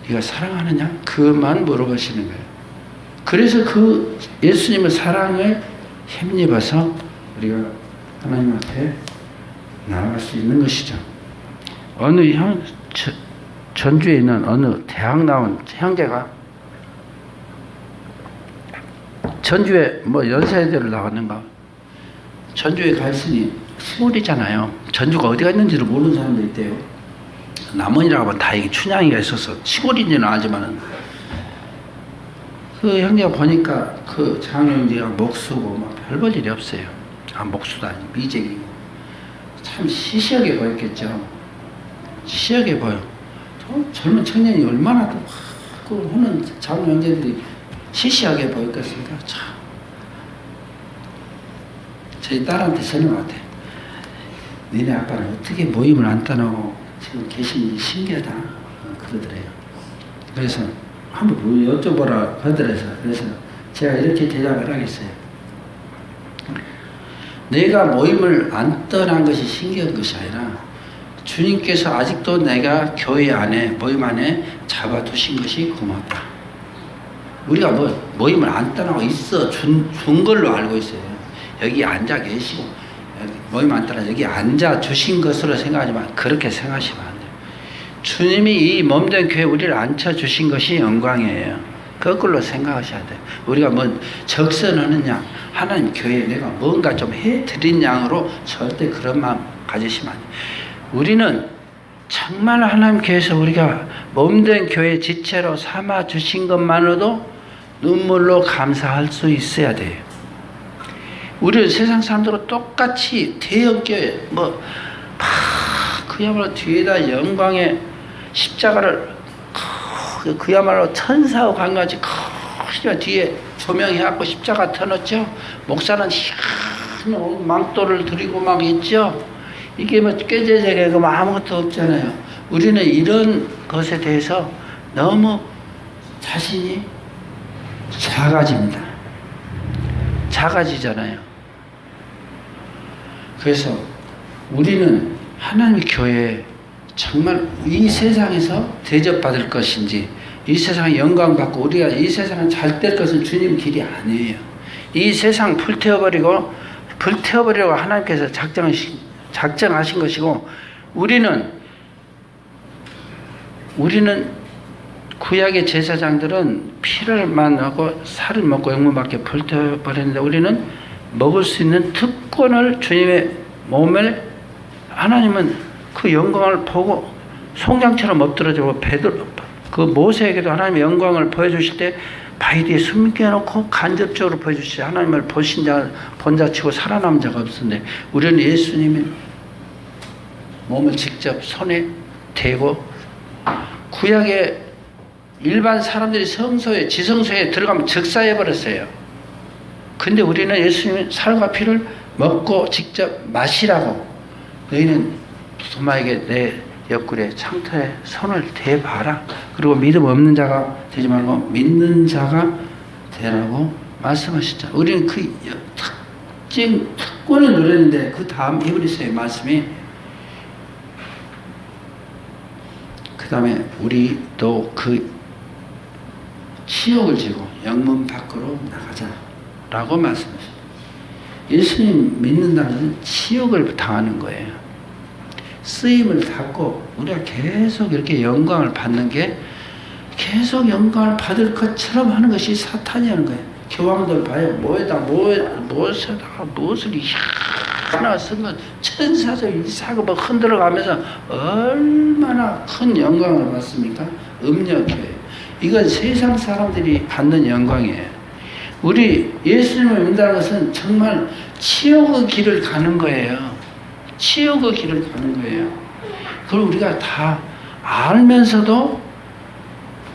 네가 사랑하느냐? 그만 물어보시는 거예요. 그래서 그 예수님의 사랑을 힘입어서 우리가 하나님 앞에 나아갈 수 있는 것이죠. 어느 전주에 있는 어느 대학 나온 형제가 전주에 뭐 연세대를 나왔는가 전주에 가 있으니 시골이잖아요. 전주가 어디가 있는지를 모르는 사람도 있대요. 남원이라고 하면 다행히 춘향이가 있어서 시골인지는 알지만은 그 형제가 보니까 그 장형제가 목수고 막 별 볼 일이 없어요. 목수도 아니고 미쟁이고 참 시시하게 보였겠죠. 시시하게 보여. 젊은 청년이 얼마나 그 하는 장형제들이 시시하게 보였겠습니까? 참. 저희 딸한테 저는 것 같아요. 니네 아빠는 어떻게 모임을 안 떠나고 지금 계시는지 신기하다. 그러더래요. 그래서 한번 여쭤보라 하더라고요. 그래서 제가 이렇게 대답을 하겠어요. 내가 모임을 안 떠난 것이 신기한 것이 아니라 주님께서 아직도 내가 교회 안에 모임 안에 잡아두신 것이 고맙다. 우리가 모임을 안 떠나고 있어 준 걸로 알고 있어요. 여기 앉아 계시고 모임 안 떠나 여기 앉아 주신 것으로 생각하지만 그렇게 생각하시면 안 돼요. 주님이 이 몸된 교회에 우리를 앉혀주신 것이 영광이에요. 거꾸로 생각하셔야 돼요. 우리가 뭐 적선하는 양, 하나님 교회에 내가 뭔가 좀 해드린 양으로 절대 그런 마음 가지시면 안 돼요. 우리는 정말 하나님 교회에서 우리가 몸된 교회 지체로 삼아주신 것만으로도 눈물로 감사할 수 있어야 돼요. 우리는 세상 사람들과 똑같이 대형교회, 그야말로 뒤에다 영광의 십자가를 그야말로 천사와 같이 뒤에 조명해갖고 십자가 터놓죠. 목사는 희한한 망토를 들이고 막 있죠. 이게 꾀재재게 아무것도 없잖아요. 우리는 이런 것에 대해서 너무 자신이 작아집니다. 작아지잖아요. 그래서 우리는 하나님의 교회에 정말 이 세상에서 대접받을 것인지 이 세상에 영광받고 우리가 이 세상에 잘 될 것은 주님 길이 아니에요. 이 세상 불태워버리려고 하나님께서 작정하신 것이고 우리는 구약의 제사장들은 피를만 하고 살을 먹고 영문밖에 불태워버렸는데 우리는 먹을 수 있는 특권을 주님의 몸을 하나님은 그 영광을 보고 송장처럼 엎드러지고 그 모세에게도 하나님의 영광을 보여주실 때 바위 뒤에 숨겨놓고 간접적으로 보여주시지 하나님을 본자치고 살아남은 자가 없었는데 우리는 예수님의 몸을 직접 손에 대고 구약의 일반 사람들이 성소에 지성소에 들어가면 즉사해버렸어요. 근데 우리는 예수님의 살과 피를 먹고 직접 마시라고 너희는 도마에게 내 옆구리에 창터에 손을 대봐라. 그리고 믿음 없는 자가 되지 말고 믿는 자가 되라고 말씀하셨죠. 우리는 그 특권을 누렸는데 그 다음 히브리서의 말씀이 그 다음에 우리도 그 치욕을 지고 영문 밖으로 나가자라고 말씀하셨죠. 예수님 믿는다는 것은 치욕을 당하는 거예요. 쓰임을 받고 우리가 계속 이렇게 영광을 받는 게 계속 영광을 받을 것처럼 하는 것이 사탄이 하는 거예요. 교황들 봐요. 무엇을 하나 쓴 건 천사적 이사고 흔들어가면서 얼마나 큰 영광을 받습니까? 음력이에요. 이건 세상 사람들이 받는 영광이에요. 우리 예수님을 믿는다는 것은 정말 치욕의 길을 가는 거예요. 치욕의 길을 가는 거예요. 그걸 우리가 다 알면서도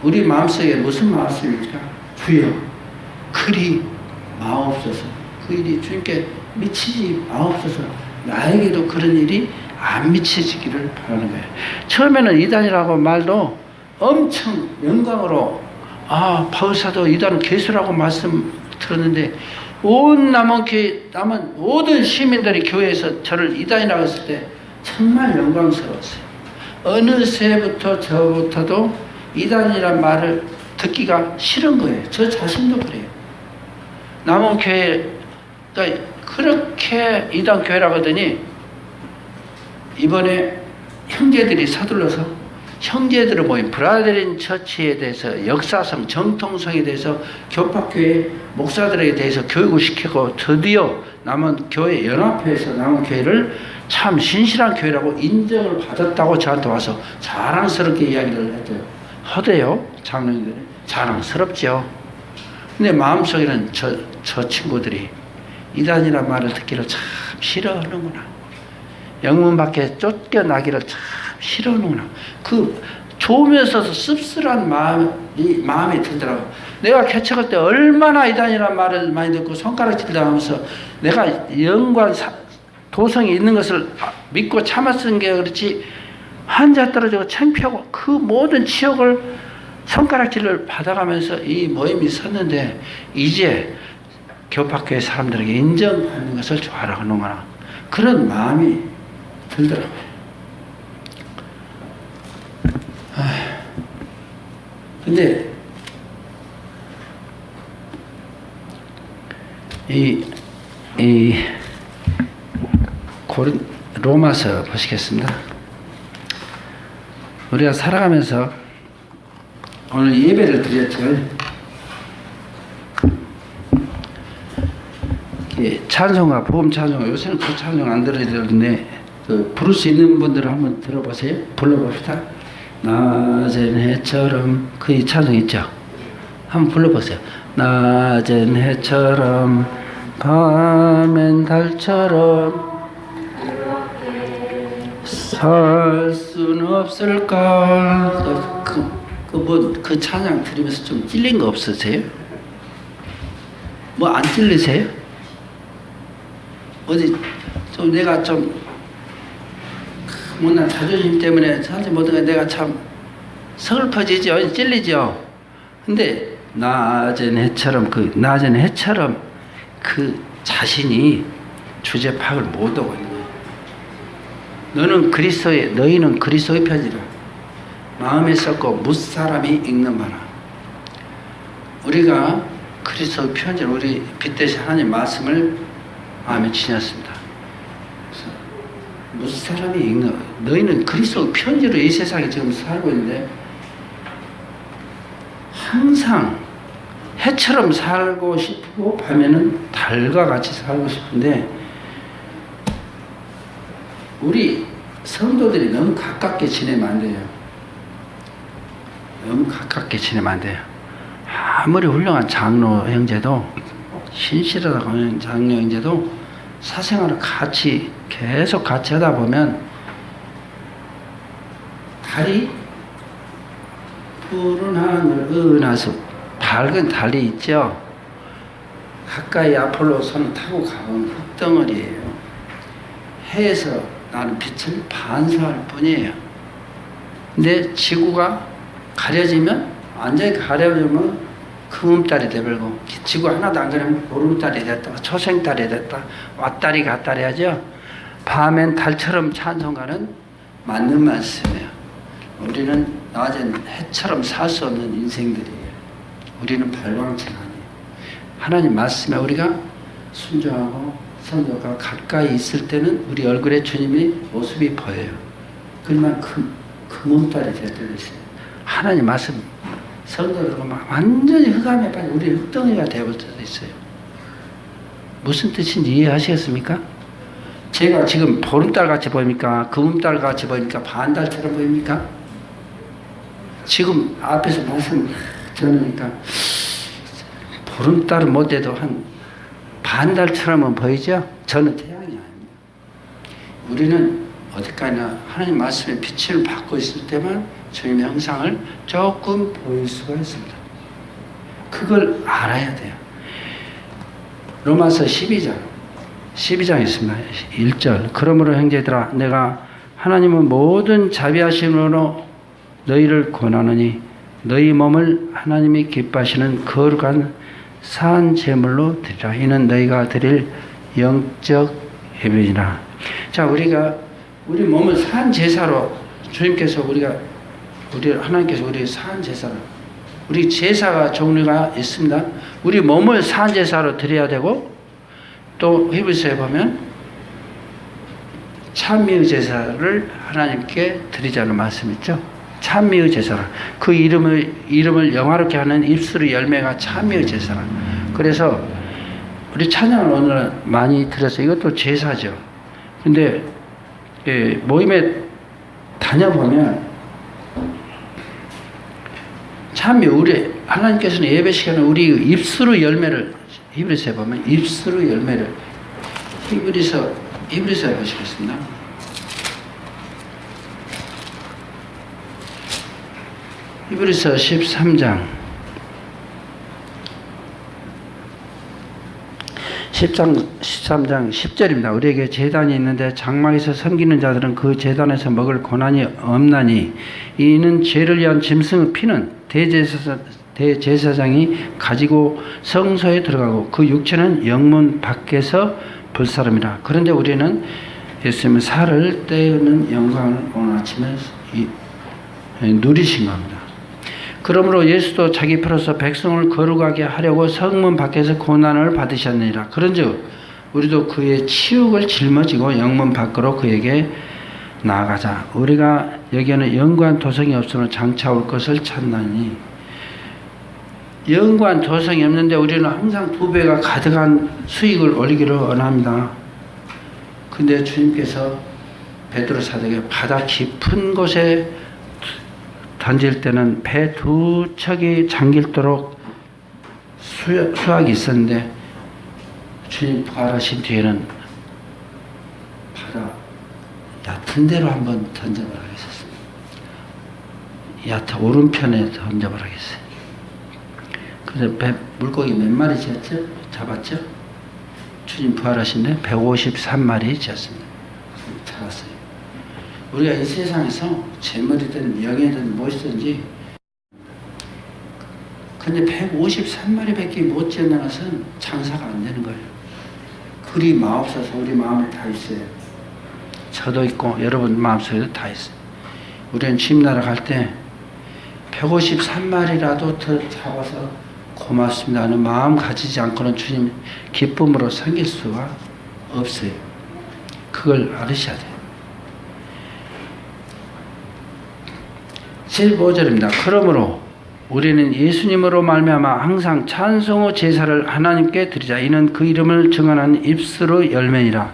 우리 마음속에 무슨 말씀입니까? 주여 그리 마옵소서. 그 일이 주님께 미치지 마옵소서. 나에게도 그런 일이 안 미쳐지기를 바라는 거예요. 처음에는 이단이라고 말도 엄청 영광으로 바울사도 이단은 괴수라고 말씀 들었는데 온 남은 모든 시민들이 교회에서 저를 이단이라고 했을 때 정말 영광스러웠어요. 어느새부터 저부터도 이단이란 말을 듣기가 싫은 거예요. 저 자신도 그래요. 남은 교회가 그렇게 이단 교회라고 하더니 이번에 형제들이 서둘러서 형제들을 모인 브라데린 처치에 대해서 역사성, 정통성에 대해서 교파교회 목사들에 대해서 교육을 시키고 드디어 남은 교회 연합회에서 남은 교회를 참 신실한 교회라고 인정을 받았다고 저한테 와서 자랑스럽게 이야기를 했대요. 허대요, 장로님들이. 자랑스럽죠. 근데 마음속에는 저 친구들이 이단이란 말을 듣기를 참 싫어하는구나. 영문 밖에 쫓겨나기를 참 싫어하는구나. 그 좋으면서도 씁쓸한 마음이 들더라고. 내가 개척할 때 얼마나 이단이란 말을 많이 듣고 손가락질 당하면서 내가 영관 도성이 있는 것을 믿고 참았은 게 그렇지 한자 떨어지고 창피하고 그 모든 치욕을 손가락질을 받아가면서 이 모임이 섰는데 이제 교파교회 사람들에게 인정받는 것을 좋아하는구나. 그런 마음이 들더라고요. 근데 로마서 보시겠습니다. 우리가 살아가면서 오늘 예배를 드렸죠. 찬송가, 복음 찬송가, 요새는 그 찬송 안 들어야 되는데 부를 수 있는 분들은 한번 들어보세요. 불러봅시다. 낮은 해처럼, 그 찬송 있죠? 한번 불러보세요. 낮은 해처럼 밤엔 달처럼 살 수는 없을까? 그 찬양 들으면서 좀 찔린 거 없으세요? 뭐 안 찔리세요? 어디 좀 내가 좀 못난 자존심 때문에 사실 모든 내가 참 서글퍼지죠, 찔리죠. 근데 낮은 해처럼 그 자신이 주제 파악을 못하고 있는 거예요. 너희는 그리스도의 편지라 마음에 썩고 무사람이 읽는 바라. 우리가 그리스도의 편지를 우리 빗대신 하나님 말씀을 마음에 지녔습니다. 무사람이 읽는, 너희는 그리스도의 편지로 이 세상에 지금 살고 있는데 항상 해처럼 살고 싶고 밤에는 달과 같이 살고 싶은데 우리 성도들이 너무 가깝게 지내면 안 돼요. 너무 가깝게 지내면 안 돼요. 아무리 훌륭한 장로 형제도 신실하다고 하는 장로 형제도 사생활을 계속 같이 하다 보면 달이 푸른 하늘 은하수 밝은 달이 있죠. 가까이 아폴로 손을 타고 가본 흙덩어리예요. 해에서 나는 빛을 반사할 뿐이에요. 근데 지구가 가려지면 완전히 가려지면 금음달이 되버리고 지구 하나도 안 가려면 보름달이 됐다, 초생달이 됐다, 왔다리 갔다리 하죠. 밤엔 달처럼 찬송가는 맞는 말씀이에요. 우리는 낮엔 해처럼 살 수 없는 인생들이에요. 우리는 발광체가 아니에요. 하나님 말씀에 우리가 순종하고 성도가 가까이 있을 때는 우리 얼굴에 주님의 모습이 보여요. 그러면 금음달이 될 때도 있어요. 하나님 말씀 성도들과 완전히 흑암에 빠져 우리 흙덩이가 되어볼 때도 있어요. 무슨 뜻인지 이해하시겠습니까? 제가 지금 보름달 같이 보입니까? 금음달 같이 보입니까? 반달처럼 보입니까? 지금 앞에서 말씀 전하니까 보름달은 못해도 한 반달처럼은 보이죠? 저는 태양이 아닙니다. 우리는 어디까지나 하나님 말씀의 빛을 받고 있을 때만 주님의 형상을 조금 보일 수가 있습니다. 그걸 알아야 돼요. 로마서 12장 있습니다. 1절. 그러므로 형제들아 내가 하나님은 모든 자비하심으로 너희를 권하노니 너희 몸을 하나님이 기뻐하시는 거룩한 산 제물로 드리라. 이는 너희가 드릴 영적 예배니라. 자, 우리가 우리 몸을 산 제사로 주님께서 하나님께서 우리 산 제사로 우리 제사가 종류가 있습니다. 우리 몸을 산 제사로 드려야 되고 또 히브리서에 보면 찬미의 제사를 하나님께 드리자는 말씀 있죠. 찬미의 제사라. 그 이름을 영화롭게 하는 입술의 열매가 찬미의 제사라. 그래서 우리 찬양을 오늘 많이 들어서 이것도 제사죠. 근데 모임에 다녀보면 찬미, 우리 하나님께서는 예배 시간에 우리 입술의 열매를, 히브리서에 보면 입술의 열매를, 히브리서에 보시겠습니다. 히브리서 13장 13장 10절입니다. 우리에게 제단이 있는데 장막에서 섬기는 자들은 그 제단에서 먹을 고난이 없나니 이는 죄를 위한 짐승의 피는 대제사장이 가지고 성소에 들어가고 그 육체는 영문 밖에서 불사름이라. 그런데 우리는 예수님은 살을 떼우는 영광을 오늘 아침에 누리신 겁니다. 그러므로 예수도 자기 피로서 백성을 거룩하게 하려고 성문 밖에서 고난을 받으셨느니라. 그런즉 우리도 그의 치욕을 짊어지고 영문 밖으로 그에게 나아가자. 우리가 여기에는 영구한 도성이 없으면 장차 올 것을 찾나니, 영구한 도성이 없는데 우리는 항상 2배가 가득한 수익을 올리기를 원합니다. 근데 주님께서 베드로 사도에게 바다 깊은 곳에 던질 때는 배 2척이 잠길도록 수확이 있었는데 주님 부활하신 뒤에는 바다 얕은 데로 한번 던져보라 했었습니다. 얕은 오른편에 던져보라 했어요. 그래서 물고기 몇 마리 잡았죠? 주님 부활하신 데 153마리 잡았습니다. 잡았어요. 우리가 이 세상에서 재물이든 영이든 무엇이든지, 근데 153마리밖에 못 지어낸 것은 장사가 안 되는 거예요. 그리 마옵소서. 우리 마음에 다 있어요. 저도 있고 여러분 마음속에도 다 있어요. 우리는 주님 나라 갈 때 153마리라도 더 잡아서 고맙습니다 하는 마음 가지지 않고는 주님 기쁨으로 섬길 수가 없어요. 그걸 알으셔야 돼요. 15절입니다. 그러므로 우리는 예수님으로 말미암아 항상 찬송의 제사를 하나님께 드리자. 이는 그 이름을 증언하는 입술의 열매니라.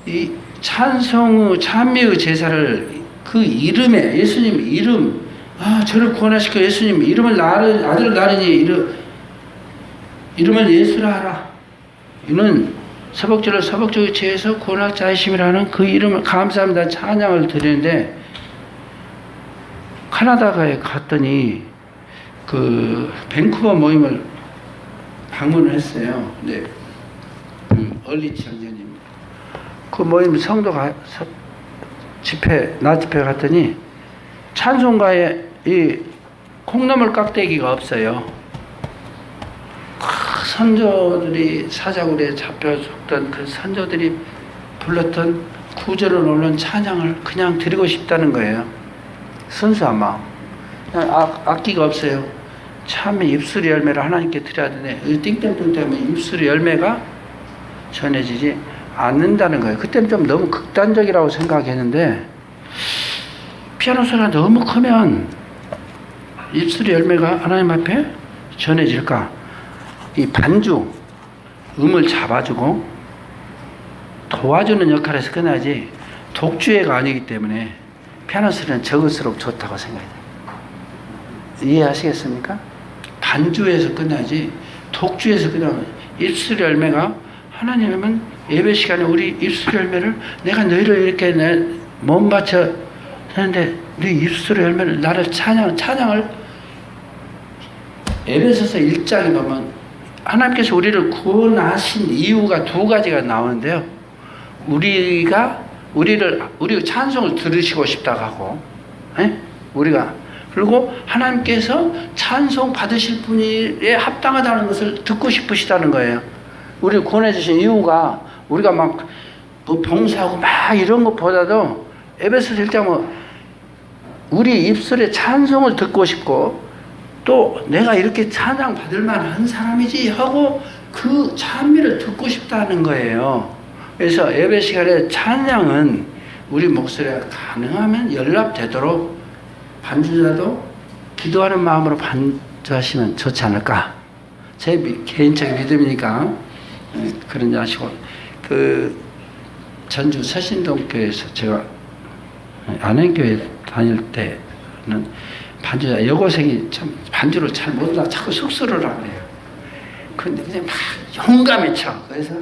이 찬미의 제사를 그 이름에, 예수님 이름, 저를 구원하시고 예수님 이름을 아들 나르니 이름을 예수라 하라. 이는 서복절을 서복적의 죄에서 구원할 자이심이라는 그 이름을 감사합니다 찬양을 드리는데, 캐나다에 갔더니 그 밴쿠버 모임을 방문을 했어요. 네, 얼리치 형제님. 그 모임 집회, 낮 집회 갔더니 찬송가에 이 콩나물 깍대기가 없어요. 선조들이 사자굴에 잡혀 죽던 그 선조들이 불렀던 구절을 놓는 찬양을 그냥 드리고 싶다는 거예요. 순수한 마음. 악기가 없어요. 참에 입술의 열매를 하나님께 드려야 되네. 띵땡땡 때문에 입술의 열매가 전해지지 않는다는 거예요. 그때는 좀 너무 극단적이라고 생각했는데, 피아노 소리가 너무 크면 입술의 열매가 하나님 앞에 전해질까? 이 반주, 음을 잡아주고 도와주는 역할에서 끝나지 독주애가 아니기 때문에 피아노 소리는 적을수록 좋다고 생각해요. 이해하시겠습니까? 반주에서 끝나지 독주에서 끝나면, 입술 열매가 하나님은 예배 시간에 우리 입술 열매를, 내가 너희를 이렇게 내 몸 바쳐 하는데 네 입술 열매를, 나를 찬양을 에베소서 1장에 보면 하나님께서 우리를 구원하신 이유가 2가지가 나오는데요. 우리가 찬송을 들으시고 싶다고 하고, 우리가, 그리고 하나님께서 찬송 받으실 분에 합당하다는 것을 듣고 싶으시다는 거예요. 우리를 구원해 주신 이유가, 우리가 막 봉사하고 막 이런 것보다도 에베소서 1장 우리 입술에 찬송을 듣고 싶고, 또 내가 이렇게 찬양 받을 만한 사람이지 하고 그 찬미를 듣고 싶다는 거예요. 그래서 예배 시간에 찬양은 우리 목소리가 가능하면 연락되도록 반주자도 기도하는 마음으로 반주하시면 좋지 않을까. 제 개인적인 믿음이니까 그런지 아시고, 그 전주 서신동교회에서 제가 안행교회 다닐 때는 반주자 여고생이 참 반주를 잘 모르다 자꾸 숙소를 하고 그래요. 그런데 그냥 막 용감히 쳐. 그래서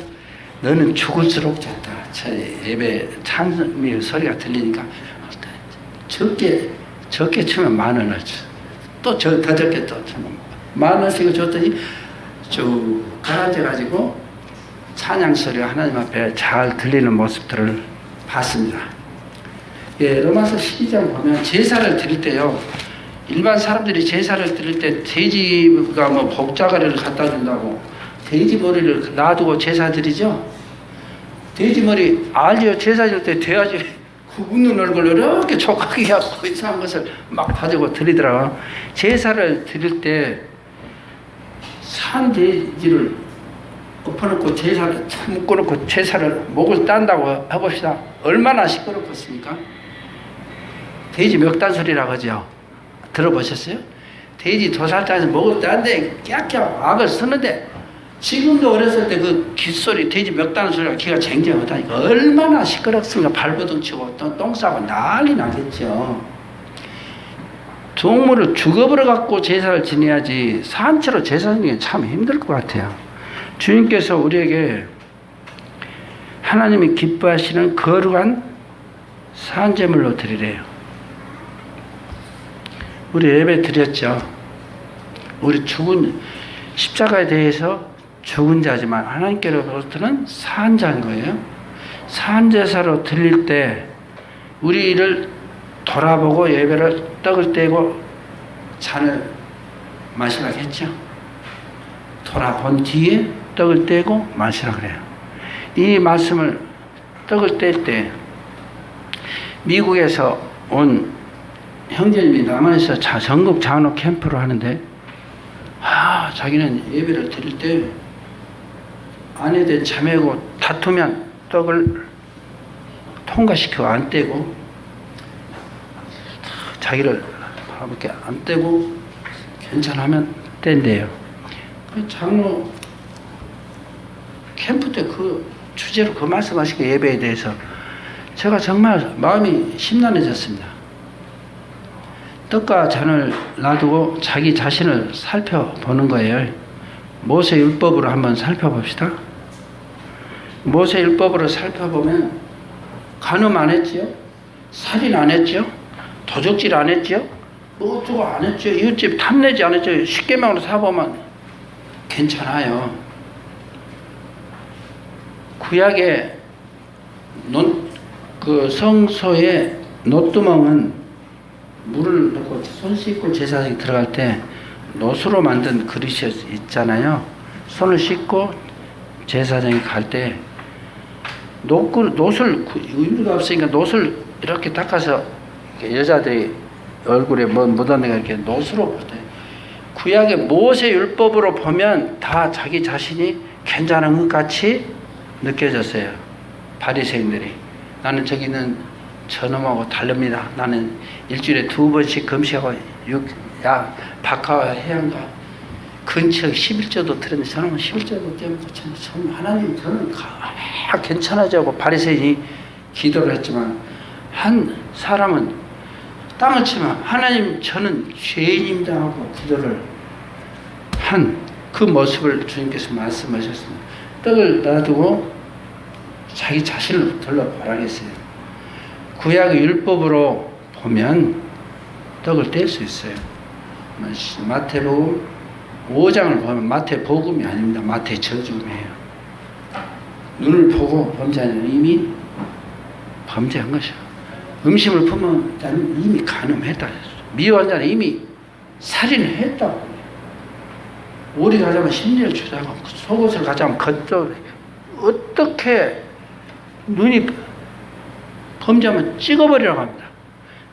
너는 죽을수록 좋다. 저 예배 찬미 소리가 들리니까 적게 치면 10,000원을 줘. 또 더 적게 또 치면 10,000원씩 줬더니 쭉 가라앉아가지고 찬양 소리가 하나님 앞에 잘 들리는 모습들을 봤습니다. 예, 로마서 12장 보면 제사를 드릴 때요, 일반 사람들이 제사를 드릴 때 돼지가 뭐 복자가리를 갖다 준다고 돼지 머리를 놔두고 제사 드리죠. 돼지 머리 알죠? 제사 드릴 때 돼야지 웃는 얼굴로 이렇게 촉하게 하고 이상한 것을 막 가지고 드리더라고요. 제사를 드릴 때 산 돼지를 엎어놓고 제사를 묶어놓고 제사를 목을 딴다고 해봅시다. 얼마나 시끄럽겠습니까? 돼지 멱단 소리라고 하죠. 들어보셨어요? 돼지 도살장에서 목을 딴데 깍깍 악을 쓰는데, 지금도 어렸을 때 그 귓소리, 돼지 멱단 소리가 귀가 쟁쟁하다니까 얼마나 시끄럽습니까? 발버둥 치고 또 똥 싸고 난리 나겠죠. 동물을 죽어버려 갖고 제사를 지내야지 산채로 제사 지내기 참 힘들 것 같아요. 주님께서 우리에게 하나님이 기뻐하시는 거룩한 산제물로 드리래요. 우리 예배 드렸죠. 우리 죽은 십자가에 대해서 죽은 자지만 하나님께로부터는 산 자인 거예요. 산제사로 드릴 때 우리를 돌아보고 예배를 떡을 떼고 잔을 마시라고 했죠. 돌아본 뒤에 떡을 떼고 마시라 그래요. 이 말씀을 떡을 뗄 때 미국에서 온 형제님이 남한에서 전국 장로 캠프를 하는데, 자기는 예배를 드릴 때 아내에 대해 자매하고 다투면 떡을 통과시켜 안 떼고, 자기를 이렇게 안 떼고 괜찮으면 뗀대요. 장로 캠프 때 그 주제로 그 말씀하시고 예배에 대해서 제가 정말 마음이 심란해졌습니다. 떡과 잔을 놔두고 자기 자신을 살펴보는 거예요. 모세 율법으로 한번 살펴봅시다. 모세 율법으로 살펴보면 간음 안 했지요? 살인 안 했지요? 도적질 안 했지요? 뭐 어쩌고 안 했죠? 이웃집 탐내지 안 했죠? 십계명으로 사보면 괜찮아요. 구약의 그 성소의 노뚜멍은 물을 넣고 손 씻고 제사장이 들어갈 때 노수로 만든 그릇이 있잖아요. 손을 씻고 제사장이 갈 때 노술, 의무가 없으니까 노술 이렇게 닦아서 여자들이 얼굴에 뭐 묻어내가 이렇게 노수로 보대. 구약의 모세 율법으로 보면 다 자기 자신이 괜찮은 것 같이 느껴졌어요. 바리새인들이. 나는 저기는 저놈하고 다릅니다. 나는 일주일에 2번씩 금식하고 박하와 해양가 근처 11조도 들었는데 저놈은 11조도 때문에 하나님 저는 괜찮아지고 바리새인이 기도를 했지만, 한 사람은 땅을 치면 하나님 저는 죄인입니다 하고 기도를 한 그 모습을 주님께서 말씀하셨습니다. 떡을 놔두고 자기 자신을 돌려보라겠어요. 구약의 율법으로 보면 떡을 뗄 수 있어요. 마태복음 5장을 보면 마태복음이 아닙니다. 마태 저주음이에요. 눈을 보고 범죄하는 이미 범죄한 것이요. 음식을 품은 자는 이미 간음했다. 미워한 자는 이미 살인을 했다고. 오리 가자면 심리를 주장하고 속옷을 가자면 겉도 어떻게 눈이 범죄하면 찍어버리라고 합니다.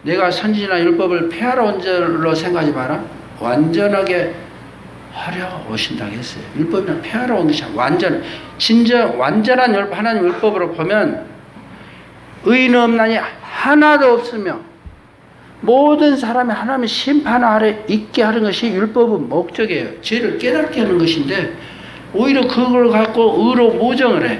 내가 선지나 율법을 폐하러 온 줄로 생각하지 마라. 완전하게 하려 오신다고 했어요. 율법이란 폐하러 온 것이 아니라 완전한 율법, 하나님 율법으로 보면 의인 없나니 하나도 없으며 모든 사람이 하나님의 심판 아래 있게 하는 것이 율법의 목적이에요. 죄를 깨닫게 하는 것인데 오히려 그걸 갖고 의로 모정을 해.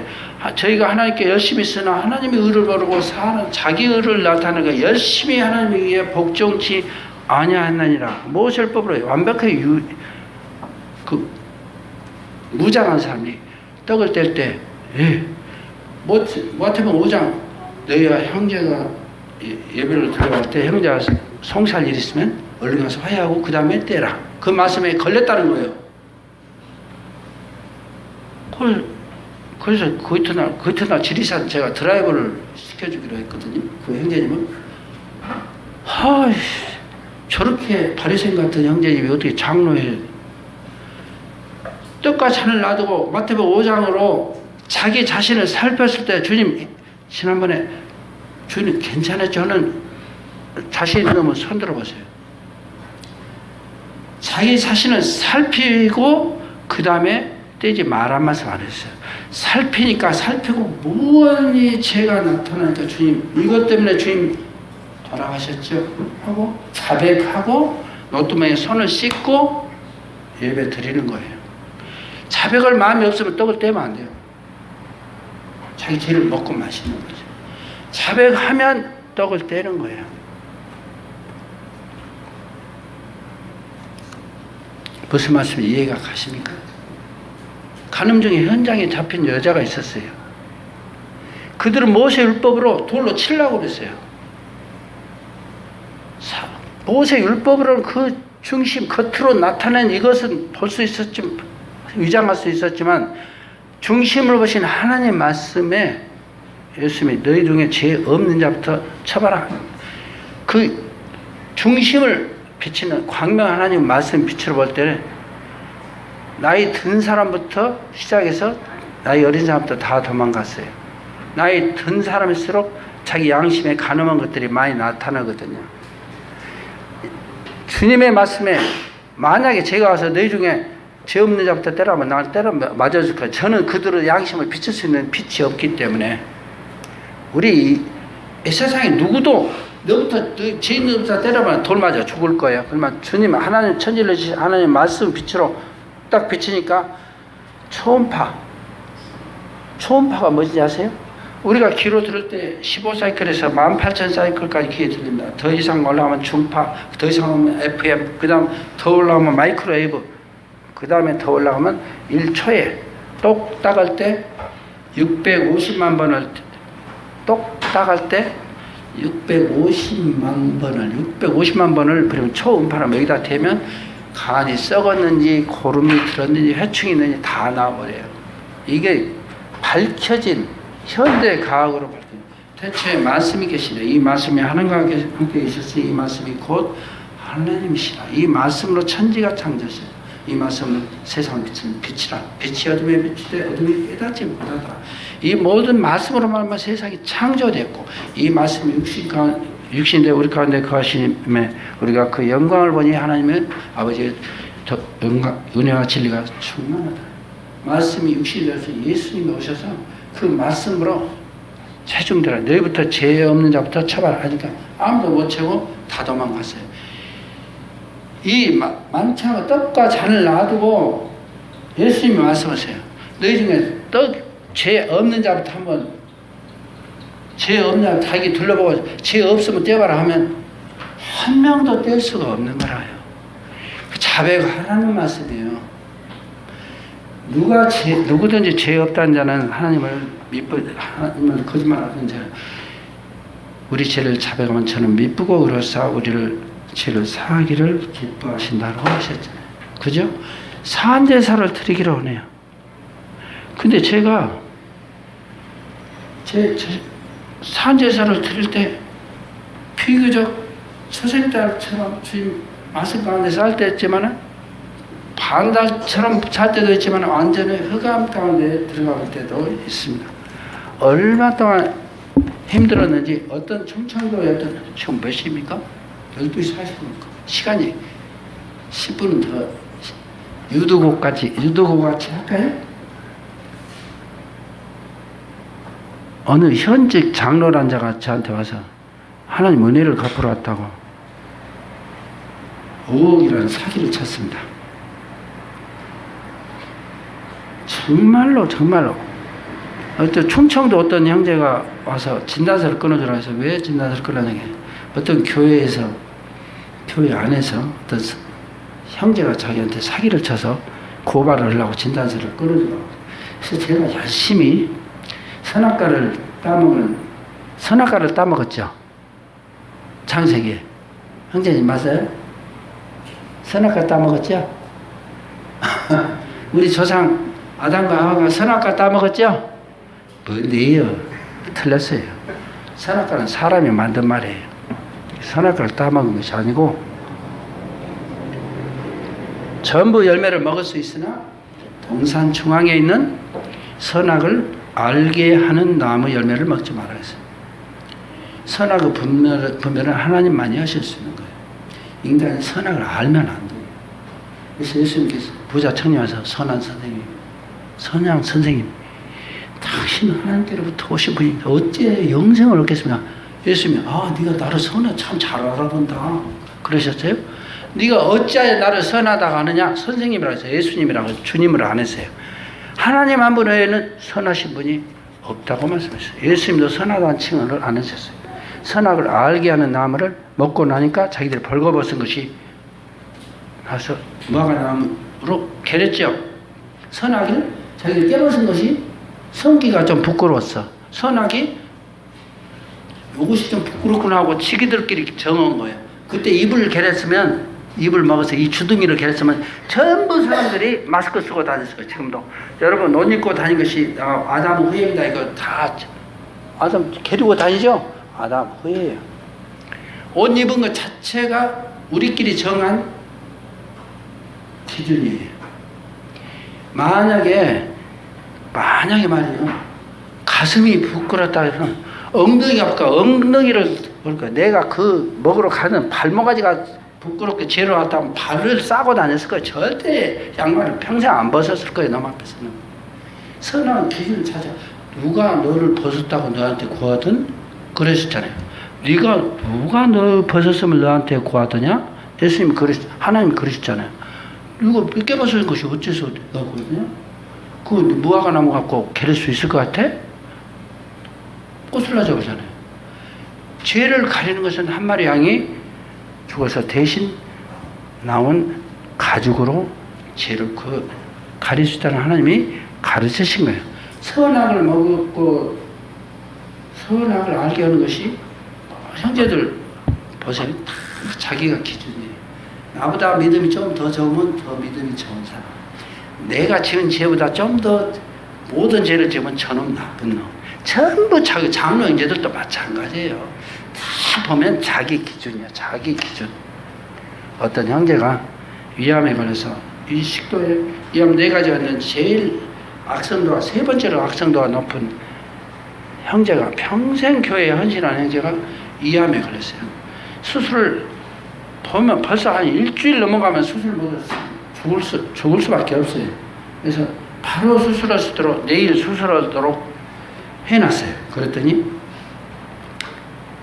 저희가 하나님께 열심히 쓰나 하나님의 의를 모르고 사는 자기 의를 나타내는 거 열심히 하나님에 의해 복종치 아니하느니라. 모세율법으로 완벽하게 무장한 사람이 떡을 뗄 때 마태복음 5장 너희와 형제가 예배를 들어갈 때 형제가 송살 일 있으면 얼른 가서 화해하고 그 다음에 떼라. 그 말씀에 걸렸다는 거예요. 그래서 그 이튿날 지리산 제가 드라이브를 시켜주기로 했거든요. 그 형제님은 저렇게 바리새인 같은 형제님이 어떻게 장로에 떡과 잔을 놔두고 마태복음 5장으로 자기 자신을 살폈을 때 주님 지난번에 주님 괜찮아요. 저는 자신 있는 손 들어보세요. 자기 자신을 살피고 그 다음에 떼지 말란 말씀 안 했어요. 살피니까 살피고 무언이 죄가 나타나니까 주님 이것 때문에 주님 돌아가셨죠 하고 자백하고 노뚜껑에 손을 씻고 예배 드리는 거예요. 자백할 마음이 없으면 떡을 떼면 안 돼요. 자기 죄를 먹고 마시는 거죠. 자백하면 떡을 떼는 거예요. 무슨 말씀이 이해가 가십니까? 간음 중에 현장에 잡힌 여자가 있었어요. 그들은 모세 율법으로 돌로 치려고 그랬어요. 모세 율법으로는 그 중심 겉으로 나타낸 이것은 볼 수 있었지만 위장할 수 있었지만 중심을 보신 하나님 말씀에 예수님이 너희 중에 죄 없는 자부터 쳐봐라. 그 중심을 비치는 광명 하나님 말씀 빛으로 볼 때는 나이 든 사람부터 시작해서 나이 어린 사람부터 다 도망갔어요. 나이 든 사람일수록 자기 양심에 간음한 것들이 많이 나타나거든요. 주님의 말씀에 만약에 제가 와서 너희 중에 죄 없는 자부터 때라면 나를 때려 맞아줄 거예요. 저는 그들의 양심을 비출 수 있는 빛이 없기 때문에 우리 이 세상에 누구도 너부터 죄 있는 자부터 때려면 돌 맞아 죽을 거예요. 그러면 주님 하나님 천지를 주신 하나님 말씀 빛으로 딱 비치니까 초음파가 뭔지 아세요? 우리가 귀로 들을 때 15사이클에서 18,000사이클까지 귀에 들립니다. 더 이상 올라가면 중파, 더 이상 오면 FM, 그 다음 더 올라가면 마이크로웨이브, 그 다음에 더 올라가면 1초에 똑딱 할 때 650만 번을 똑딱 할 때 650만 번을 그러면 초음파를 여기다 대면 간이 썩었는지 고름이 들었는지 회충이 있는지 다 나와버려요. 이게 밝혀진 현대 과학으로 밝혀진 대체 말씀이 계시네. 이 말씀이 하나님과 함께 계셨으니 이 말씀이 곧 하나님이시라. 이 말씀으로 천지가 창조했어요. 이 말씀은 세상을 비치는 빛이라. 빛이 어둠에 비치되 어둠이 깨닫지 못하더라. 이 모든 말씀으로 말하면 세상이 창조됐고 이 말씀이 육신대 우리 가운데 거하심에 우리가 그 영광을 보니 하나님의 아버지의 은혜와 진리가 충만하다. 말씀이 육신이 되어서 예수님이 오셔서 그 말씀으로 체중되라. 너희부터 죄 없는 자부터 처벌 하니까 아무도 못 채고 다 도망갔어요. 이 만찬과 떡과 잔을 놔두고 예수님이 말씀하세요. 너희 중에 죄 없는 자부터 한번 죄 없냐 자기 둘러보고 죄 없으면 떼봐라 하면 한 명도 뗄 수가 없는 거라요. 자백하라는 말씀이에요. 누구든지 죄 없다는 자는 하나님을 거짓말하는 자. 우리 죄를 자백하면 저는 미쁘고 의로사 우리를 죄를 사하기를 기뻐하신다고 하셨잖아요. 그죠? 사한 제사를 드리기로 하네요. 근데 제가 사한 제사를 드릴 때 비교적 선생님들처럼 주님 말씀 가운데 살 때 있지만은 반달처럼 잘 때도 있지만 완전히 흑암 가운데 들어갈 때도 있습니다. 얼마 동안 힘들었는지 어떤 충청도였던 지금 몇 시입니까? 12시 40분입니까? 시간이 10분 더 유도곡 같이 할까요? 어느 현직 장로란 자가 저한테 와서 하나님 은혜를 갚으러 왔다고 5억이라는 사기를 쳤습니다. 정말로 어떤 충청도 어떤 형제가 와서 진단서를 끊어주라 해서 왜 진단서를 끊어냐게 어떤 교회 안에서 어떤 형제가 자기한테 사기를 쳐서 고발을 하려고 진단서를 끊어주라고. 그래서 제가 열심히 선악과를 따먹었죠. 창세기에. 형제님 맞아요? 선악과 따먹었죠? 우리 조상 아담과 하와가 선악과 따먹었죠? 뭔데요? 틀렸어요. 선악과는 사람이 만든 말이에요. 선악과를 따먹은 것이 아니고 전부 열매를 먹을 수 있으나 동산 중앙에 있는 선악을 알게 하는 나무 열매를 먹지 말아야 했어요. 선악의 분별은 하나님만이 하실 수 있는 거예요. 인간이 선악을 알면 안 돼요. 그래서 예수님께서 부자 청년에서 선한 선생님, 선양 선생님, 당신은 하나님께로부터 오신 분입니다. 어째 영생을 얻겠습니까? 예수님이 네가 나를 선하 참 잘 알아본다 그러셨어요? 네가 어찌하여 나를 선하다고 하느냐? 선생님이라고 했어요. 예수님이라고 주님을 안 했어요. 하나님 한 분 외에는 선하신 분이 없다고 말씀하셨어요. 예수님도 선하다는 칭언을 안 하셨어요. 선악을 알게 하는 나무를 먹고 나니까 자기들이 벌거벗은 것이 나서 무화과 나무로 개렸죠. 선악을 자기들 깨벗은 것이 성기가 좀 부끄러웠어. 선악이 이것이 좀 부끄럽구나 하고 지기들끼리 정한 거예요. 그때 입을 개렸으면 입을 먹어서 이 주둥이를 개렸으면 전부 사람들이 마스크 쓰고 다녔을 거예요. 지금도 여러분 옷 입고 다닌 것이 아담 후예입니다. 이거 다 아담 개리고 다니죠. 아담 후예예요. 옷 입은 것 자체가 우리끼리 정한 기준이에요. 만약에 말이에요. 가슴이 부끄럽다 해서 엉덩이가 엉덩이를 그러니까 내가 그 먹으러 가는 발모가지가 부끄럽게 죄를 왔다면 발을 싸고 다녔을 거예요. 절대 양말을 평생 안 벗었을 거예요. 놈 앞에서는. 선한 기준을 찾아. 누가 너를 벗었다고 너한테 구하든 그러셨잖아요. 누가 너 벗었으면 너한테 구하더냐? 예수님이 하나님이 그러셨잖아요. 누가 깨벗은 것이 어째서 내가 구하더냐? 그 무화과 나무 갖고 개릴 수 있을 것 같아? 꼬슬라져 그러잖아요. 죄를 가리는 것은 한 마리 양이 죽어서 대신 나온 가죽으로 죄를 가릴 수 있다는 하나님이 가르치신 거예요. 선악을 먹고 선악을 알게 하는 것이 형제들 보세요. 다 자기가 기준이에요. 나보다 믿음이 좀 더 적으면 더 믿음이 적은 사람. 내가 지은 죄보다 좀 더 모든 죄를 지으면 저놈 나쁜 놈. 전부 자기 장로 형제들도 마찬가지예요. 다 보면 자기 기준이야. 자기 기준. 어떤 형제가 위암에 걸려서 이 식도에 위암 4가지가 있는 제일 악성도가 세 번째로 악성도가 높은 형제가 평생 교회에 헌신한 형제가 위암에 걸렸어요. 수술을 보면 벌써 한 일주일 넘어가면 수술 먹어서 죽을 수밖에 없어요. 그래서 바로 수술할 수 있도록 내일 수술하도록 해놨어요. 그랬더니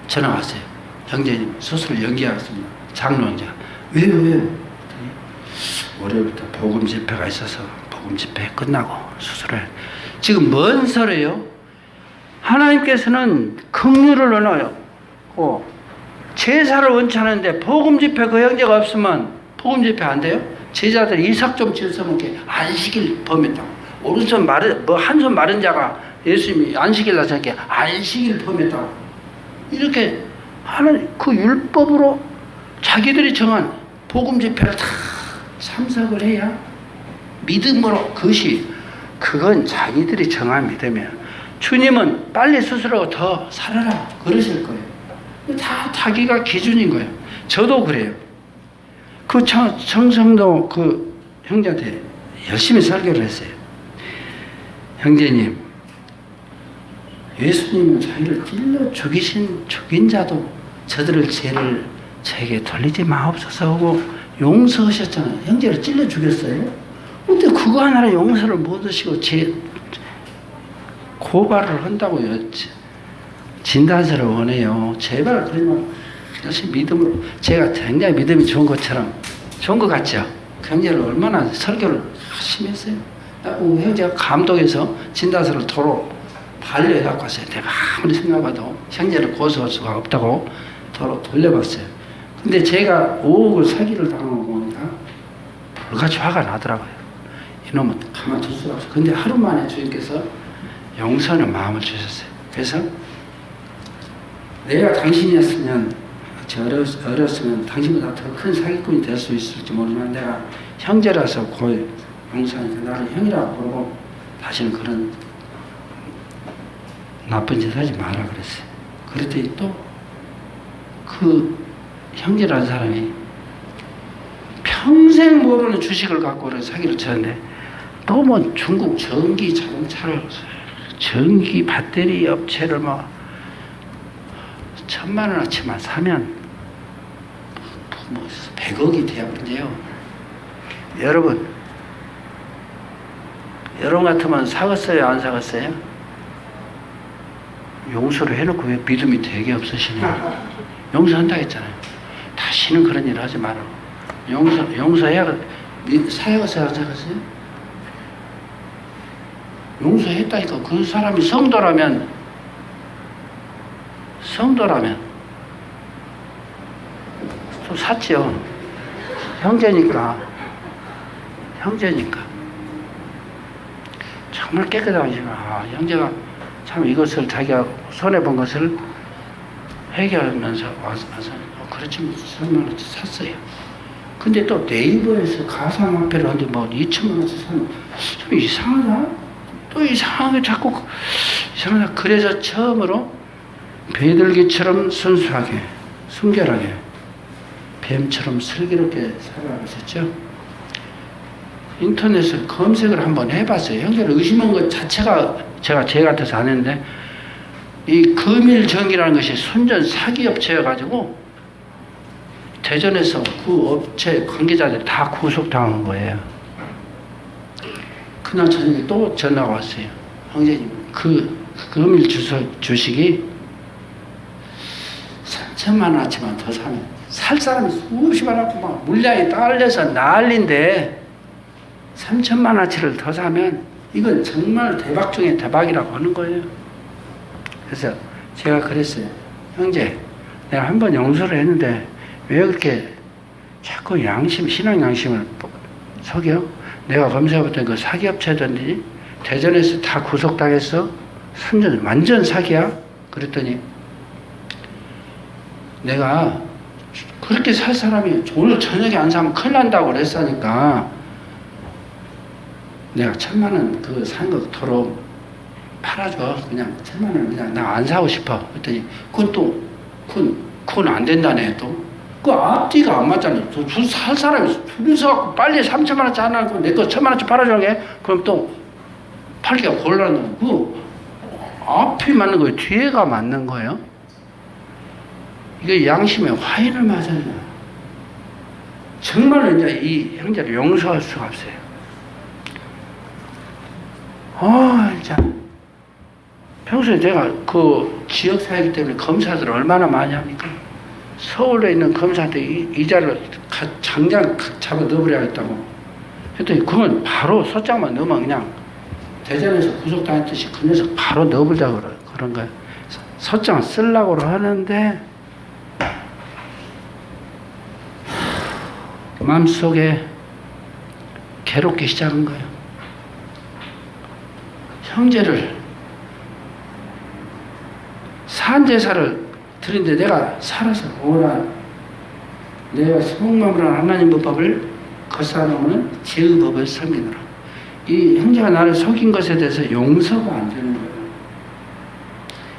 전화 왔어요. 형제님 수술을 연기하겠습니다. 장로 형제가. 왜요? 월요일부터 복음 집회가 있어서 복음 집회 끝나고 수술을. 지금 뭔 소리예요? 하나님께서는 긍휼을 원해요. 제사를 원치하는데 복음 집회 그 형제가 없으면 복음 집회 안 돼요? 제자들이 이삭 좀 질서먹게 안식일 범했다고. 오른손 마른 한 손 마른 자가 예수님이 안식일 나서니까 안식일 범했다고. 이렇게 하는 그 율법으로 자기들이 정한 복음 집회를 다 참석을 해야 믿음으로 그건 자기들이 정한 믿음이에요. 주님은 빨리 수술하고 더 살아라 그러실 거예요. 다 자기가 기준인 거예요. 저도 그래요. 그 청성도 그 형제한테 열심히 설교를 했어요. 형제님, 예수님은 자기를 찔러 죽인 자도 저들을 죄를 저에게 돌리지 마옵소서 하고 용서하셨잖아요. 형제를 찔러 죽였어요. 근데 그거 하나를 용서를 못 하시고 고발을 한다고요. 진단서를 원해요. 제발 그러지 마. 다시 믿음으로. 제가 굉장히 믿음이 좋은 것처럼 좋은 것 같죠? 그 형제를 얼마나 설교를 열심히 했어요. 형제가 감독해서 진단서를 도로 반려해갖고 왔어요. 내가 아무리 생각해도 형제를 고소할 수가 없다고 도로 돌려봤어요. 근데 제가 5억을 사기를 당하고 보니까 불같이 화가 나더라고요. 이놈은 가만둘 수가 없어. 근데 하루 만에 주님께서 용서하는 마음을 주셨어요. 그래서 내가 당신이었으면, 어렸으면 당신보다 더 큰 사기꾼이 될 수 있을지 모르지만 내가 형제라서 고이 용서하니까 나를 형이라고 부르고 다시는 그런 나쁜 짓 하지 마라 그랬어요. 그랬더니 또 그 형제라는 사람이 평생 모르는 주식을 갖고 오는 사기를 쳤는데 또 뭐 중국 전기 자동차를 전기 배터리 업체를 뭐 1,000,000원어치만 사면 뭐 100억이 되어버린대요. 여러분 같으면 사겠어요? 안 사겠어요? 용서를 해놓고 왜 믿음이 되게 없으시냐? 용서한다 했잖아요. 다시는 그런 일 하지 말라고. 용서해야, 사야겠어요? 안 사겠어요? 용서했다니까. 그 사람이 성도라면 또 샀죠. 형제니까. 정말 깨끗하지만 형제가 참 이것을 자기가 손해본 것을 해결하면서 와서 그렇지만 3만원어치 샀어요. 근데 또 네이버에서 가상화폐를 하는데 뭐 2,000,000원어치 사면 좀 이상하다. 또 이상하게 자꾸 이상하다. 그래서 처음으로 비둘기처럼 순수하게 순결하게 뱀처럼 슬기롭게 살아가셨죠. 인터넷에 검색을 한번 해봤어요. 형제를 의심한 것 자체가 제가 죄 같아서 안 했는데 이 금일정이라는 것이 순전 사기업체여가지고 대전에서 그 업체 관계자들 다 구속당한 거예요. 그날 저녁에 또 전화가 왔어요. 형제님, 그 금일 주식이 3,000,000원어치만 더 사면 살 사람이 수없이 많았고 막 물량이 딸려서 난리인데 3,000,000원어치를 더 사면 이건 정말 대박 중에 대박이라고 하는 거예요. 그래서 제가 그랬어요. 형제, 내가 한번 용서를 했는데 왜 그렇게 자꾸 신앙 양심을 속여? 내가 검색해봤더니 그 사기업체던지 대전에서 다 구속당했어? 완전 사기야? 그랬더니 내가 그렇게 살 사람이 오늘 저녁에 안 사면 큰일 난다고 그랬으니까 내가 1,000,000원 그 산 거 도로 팔아줘. 그냥 1,000,000원 그냥 나 안 사고 싶어. 그랬더니 그건 안 된다네 또. 그 앞뒤가 안 맞잖아. 살 사람이 줄을 서갖고 빨리 3,000,000원어치 하나 하고 내 거 1,000,000원어치 팔아주는 게 그럼 또 팔기가 곤란하고 그 앞이 맞는 거예요. 뒤에가 맞는 거예요. 이게 양심에 화인을 맞아요. 정말로 이제 이 형제를 용서할 수가 없어요. 진짜. 평소에 제가 그 지역사회이기 때문에 검사들 얼마나 많이 합니까? 서울에 있는 검사한테 이자를 당장 잡아 넣어버려야겠다고. 그랬더니 그건 바로 소장만 넣으면 그냥 대전에서 구속당했듯이 그 녀석 바로 넣어보자고 그런 거예요. 소장 쓰려고 하는데 마음속에 괴롭기 시작한 거예요. 형제를 산제사를 드린데 내가 살아서 오라 내가 성막으로 하나님 법을 거스하는 죄의 법을 섬기노라. 이 형제가 나를 속인 것에 대해서 용서가 안 되는 거예요.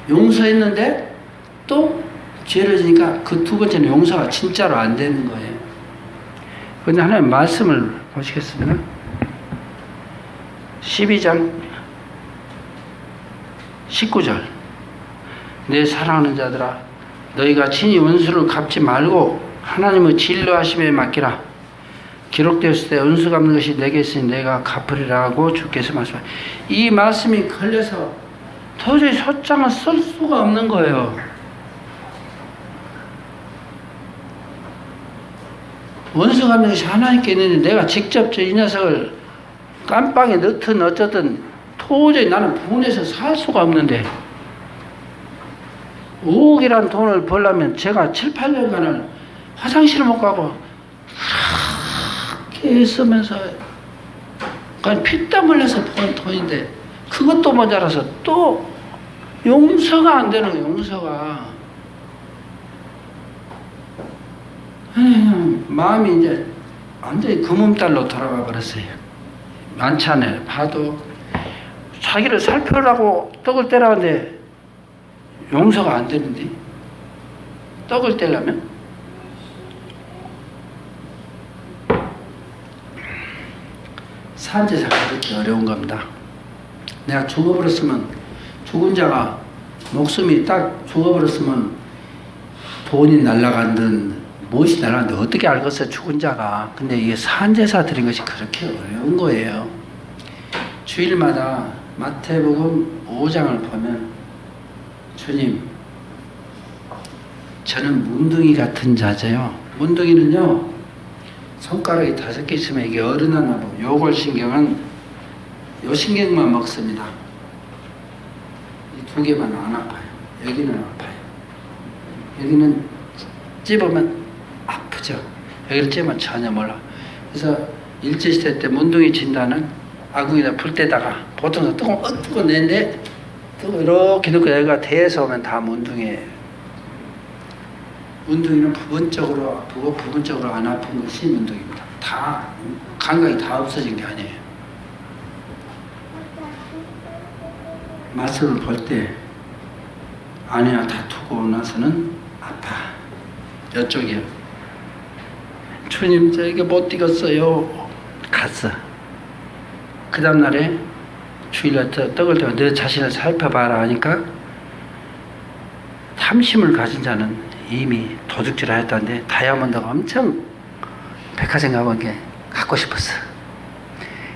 용서했는데 또 죄를 지니까 그 두 번째는 용서가 진짜로 안 되는 거예요. 그런데 하나님 말씀을 보시겠습니다. 12장 19절 내 사랑하는 자들아 너희가 친히 원수를 갚지 말고 하나님의 진노하심에 맡기라. 기록되었을 때 원수 갚는 것이 내게 있으니 내가 갚으리라고 주께서 말씀하십니다. 이 말씀이 걸려서 도저히 소장을 쓸 수가 없는 거예요. 원수가 없는 것이 하나님께 있는데 내가 직접 이 녀석을 깜빵에 넣든 어쩌든 도저히 나는 분해서 살 수가 없는데 5억이란 돈을 벌려면 제가 7, 8년간을 화장실을 못 가고 그렇게 애쓰면서 그냥 피땀 흘려서 번 돈인데 그것도 모자라서 또 용서가 안 되는 거예요. 용서가. 마음이 이제 완전히 금음달로 돌아가 버렸어요. 많잖아요. 봐도 자기를 살펴라고 떡을 떼라는데 용서가 안 되는데 떡을 떼려면 산제사가 그렇게 어려운 겁니다. 내가 죽어버렸으면 죽은 자가 목숨이 딱 죽어버렸으면 돈이 날아간든 무엇이 날아간든 어떻게 알겠어요 죽은 자가. 근데 이게 산제사 드린 것이 그렇게 어려운 거예요. 주일마다 마태복음 5장을 보면 주님 저는 문둥이 같은 자죠. 문둥이는요 손가락이 5개 있으면 이게 어른하나 보. 요골신경은 요 신경만 먹습니다. 이 2개만 안 아파요. 여기는 아파요. 여기는 찝으면 아프죠. 여기를 찝으면 전혀 몰라. 그래서 일제시대 때 문둥이 진단은 아궁이다 풀 때다가 보통 뚜껑 뜨고 내는데 이렇게 넣고 여기가 대에서 오면 다 문둥이에요. 문둥이는 부분적으로 아프고 부분적으로 안 아픈 것이 문둥이입니다. 다 감각이 다 없어진 게 아니에요. 말씀을 볼 때 아내와 다투고 나서는 아파. 이쪽이요. 주님 저에게 못 뛰겠어요. 갔어. 그 다음날에 주일날 떡을 대고 너 자신을 살펴봐라 하니까 탐심을 가진 자는 이미 도둑질 하였다는데 다이아몬드가 엄청 백화점 가본 게 갖고 싶었어.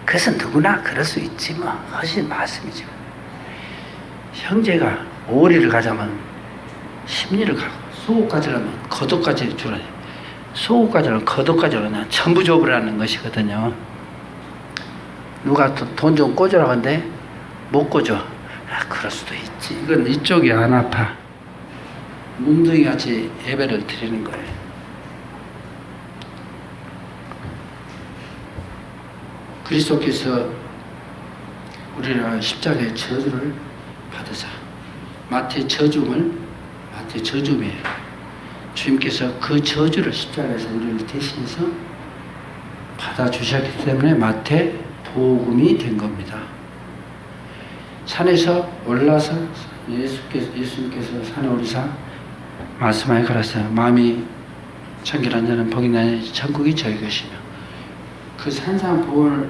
그래서 누구나 그럴 수 있지 뭐. 하신 말씀이죠. 형제가 오리를 가자면 심리를 가고 소고까지 하면 거독까지 주라. 소고까지 하면 거독까지 하면 전부 줘버리는 것이거든요. 누가 돈 좀 꽂으라고 하는데 못 꽂아. 그럴 수도 있지. 이건 이쪽이 안 아파. 문둥이 같이 예배를 드리는 거예요. 그리스도께서 우리가 십자가의 저주를 받으사 마태 저주음이에요. 주님께서 그 저주를 십자가에서 우리를 대신해서 받아주셨기 때문에 마태 복음이 된 겁니다. 산에서 올라서 예수님께서 산에 오르사 말씀하여 가라사대 마음이 청결한 자는 복이 나니 천국이 저희 것이며 그 산상 복음을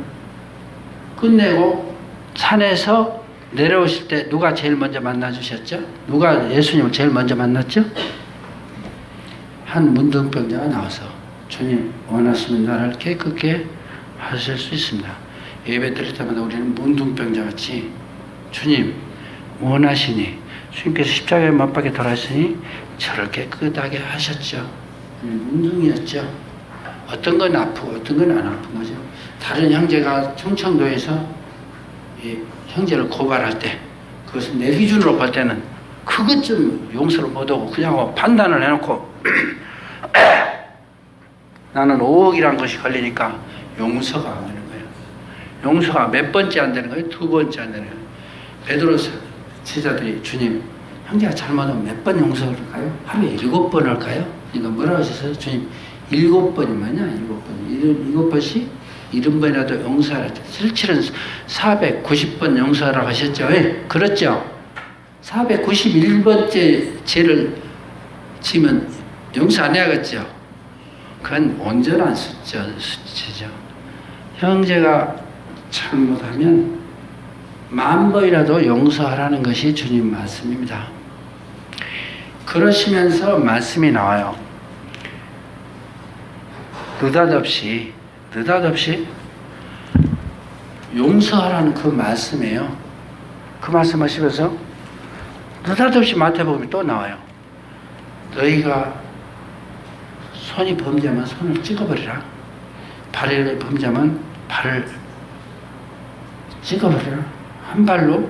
끝내고 산에서 내려오실 때 누가 제일 먼저 만나주셨죠? 누가 예수님을 제일 먼저 만났죠? 한 문둥병자가 나와서 주님 원하시면 나를 깨끗게 하실 수 있습니다. 예배 드릴 때마다 우리는 문둥병자같이 주님 원하시니 주님께서 십자가에 못 박혀 돌아가시니 저를 깨끗하게 하셨죠. 문둥이였죠. 어떤 건 아프고 어떤 건 안 아픈 거죠. 다른 형제가 충청도에서 형제를 고발할 때 그것은 내 기준으로 볼 때는 그것 좀 용서를 못하고 그냥 판단을 해놓고 나는 5억이란 것이 걸리니까 용서가 안 되는 거예요. 용서가 몇 번째 안 되는 거예요? 2번째 안 되는 거예요. 베드로 제자들이 주님 형제가 잘못하면 몇 번 용서를 할까요? 하루에 7번 할까요? 그러니까 뭐라고 하셨어요? 주님 7번이 뭐냐? 7번. 7번씩 70번이라도 용서하라. 실질은 490번 용서하라고 하셨죠? 예, 그렇죠? 491번째 죄를 지면 용서 안 해야겠죠? 그건 온전한 수치죠. 형제가 잘못하면 10,000번이라도 용서하라는 것이 주님 말씀입니다. 그러시면서 말씀이 나와요. 느닷없이 용서하라는 그 말씀이에요. 그 말씀하시면서 느닷없이 마태복음이 또 나와요. 너희가 손이 범죄하면 손을 찍어버리라. 발이 범죄하면 발을 찍어버리라. 한 발로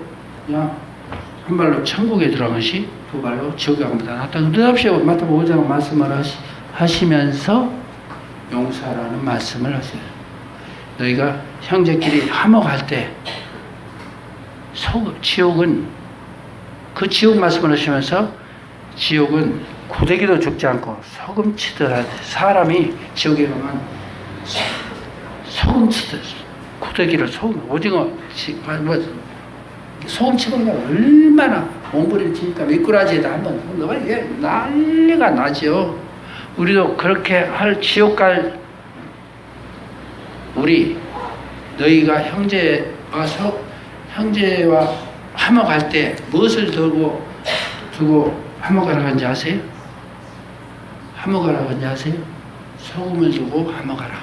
천국에 들어간 것이 두 발로 지옥에 갑니다. 하여튼 느닷없이 마태복음 5장 말씀을 하시면서 용서하라는 말씀을 하세요. 너희가 형제끼리 화목할 때 지옥은 그 지옥 말씀을 하시면서 지옥은 고데기도 죽지 않고 소금치더라. 사람이 지옥에 가면 소금치듯 고데기를 오징어 소금치고 그냥 얼마나 몸부림을 치니까 미꾸라지에다 한번 넣어봐. 이게 난리가 나죠. 우리도 그렇게 할 지옥 갈 우리 너희가 형제와 화목할 때 무엇을 두고 화목하라고 하는지 아세요? 화목하라고 하는지 아세요? 소금을 두고 화목하라.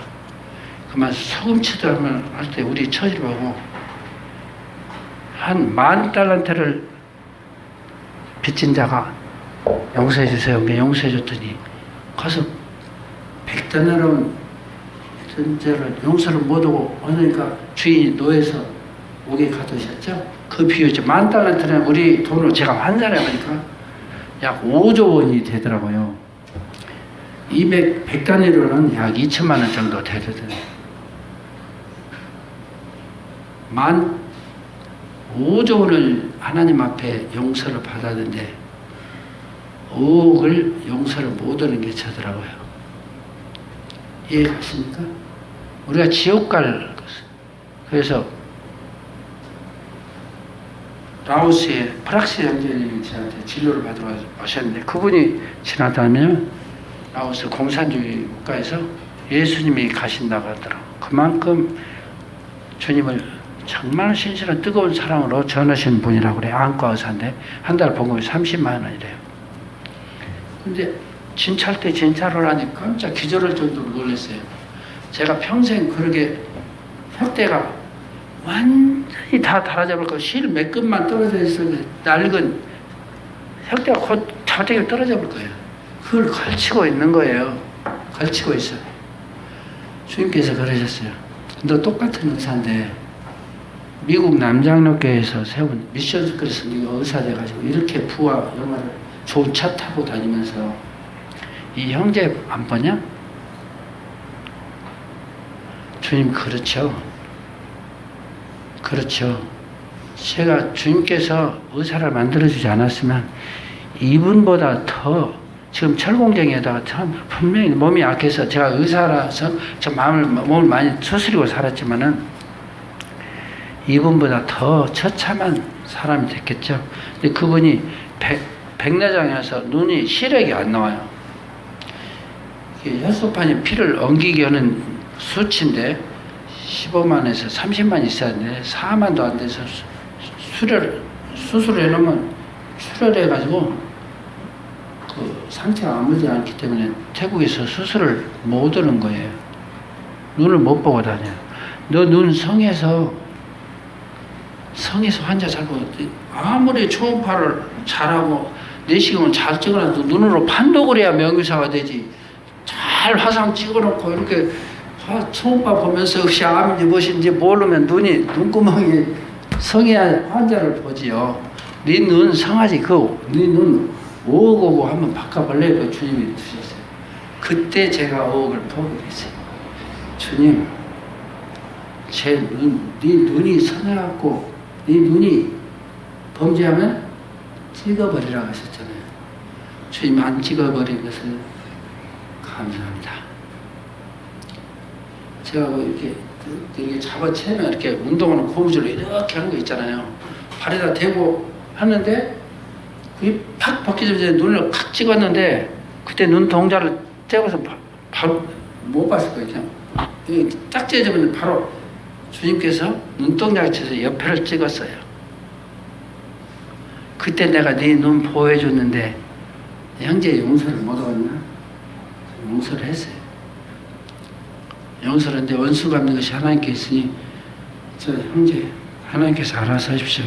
그만 소금치도 할 때 우리 처지를 보고 한 10,000달란트를 빚진 자가 용서해 주세요. 용서해 줬더니 가서 100데나리온 전제를 용서를 못하고 그러니까 주인이 노예서 옥에 가두셨죠. 그 비유죠. 10,000달란트는 우리 돈으로 제가 환산해 보니까 약 5조 원이 되더라고요. 100단위로는 약 2천만 원 정도 되거든요. 5조 원을 하나님 앞에 용서를 받았는데 5억을 용서를 못하는 게 저더라고요. 이해가십니까? 우리가 지옥 갈 그래서 라오스의 프락시 형제님이 저한테 진료를 받으러 오셨는데 그분이 지나다니면 라오스 공산주의 국가에서 예수님이 가신다고 하더라고요. 그만큼 주님을 정말 신실한 뜨거운 사랑으로 전하신 분이라고 그래요. 안과 의사인데 한 달 봉급이 30만 원이래요. 근데 진찰 때 진찰을 하니 깜짝 기절할 정도로 놀랐어요. 제가 평생 그렇게 혈대가 완전히 다 달아잡을 거 실 몇 끈만 떨어져 있으면 낡은 혈대가 곧 자택에 떨어져볼 거예요. 그걸 걸치고 있는 거예요. 걸치고 있어요. 주님께서 그러셨어요. 너 똑같은 의사인데 미국 남장로교회에서 세운 미션 스쿨에서 네가 의사 돼가지고 이렇게 부와 얼마나 좋은 차 타고 다니면서 이 형제 안 보냐? 주님 그렇죠. 그렇죠. 제가 주님께서 의사를 만들어주지 않았으면 이분보다 더 지금 철공쟁이에다가 참 분명히 몸이 약해서 제가 의사라서 저 몸을 많이 추스리고 살았지만은 이분보다 더 처참한 사람이 됐겠죠. 근데 그분이 백내장이라서 눈이 시력이 안 나와요. 혈소판이 피를 엉기게 하는 수치인데 15만에서 30만 있어야 되는데 4만도 안 돼서 수술을 해놓으면 출혈해가지고 그 상처가 아물지 않기 때문에 태국에서 수술을 못 하는 거예요. 눈을 못 보고 다녀요. 너 눈 성에서 환자 잡고 아무리 초음파를 잘하고 내시경을 잘 찍어놔도 눈으로 판독을 해야 명의사가 되지. 잘 화상 찍어놓고 이렇게 초음파 보면서 혹시 암인지 무엇인지 모르면 눈구멍이 성해야 환자를 보지요. 네 눈 성하지 네 눈 5억 오고 한번 바꿔볼래? 그 주님이 주셨어요. 그때 제가 5억을 포기했어요. 주님, 네 눈이 선해갖고 네 눈이 범죄하면 찍어버리라고 하셨잖아요. 주님 안 찍어버린 것을 감사합니다. 제가 이렇게 잡아채면 이렇게 운동하는 고무줄로 이렇게 하는 거 있잖아요. 발에다 대고 하는데 그게 팍 벗기기 전에 눈을 팍 찍었는데 그때 눈 동자를 떼고서 바로 못 봤을 거예요. 그냥 딱 째지면 바로 주님께서 눈동자를 쳐서 옆에를 찍었어요. 그때 내가 네 눈 보호해줬는데 형제 용서를 못 하겠나? 용서를 했어요. 용서를 했는데 원수 갚는 것이 하나님께 있으니 저 형제 하나님께서 알아서 하십시오.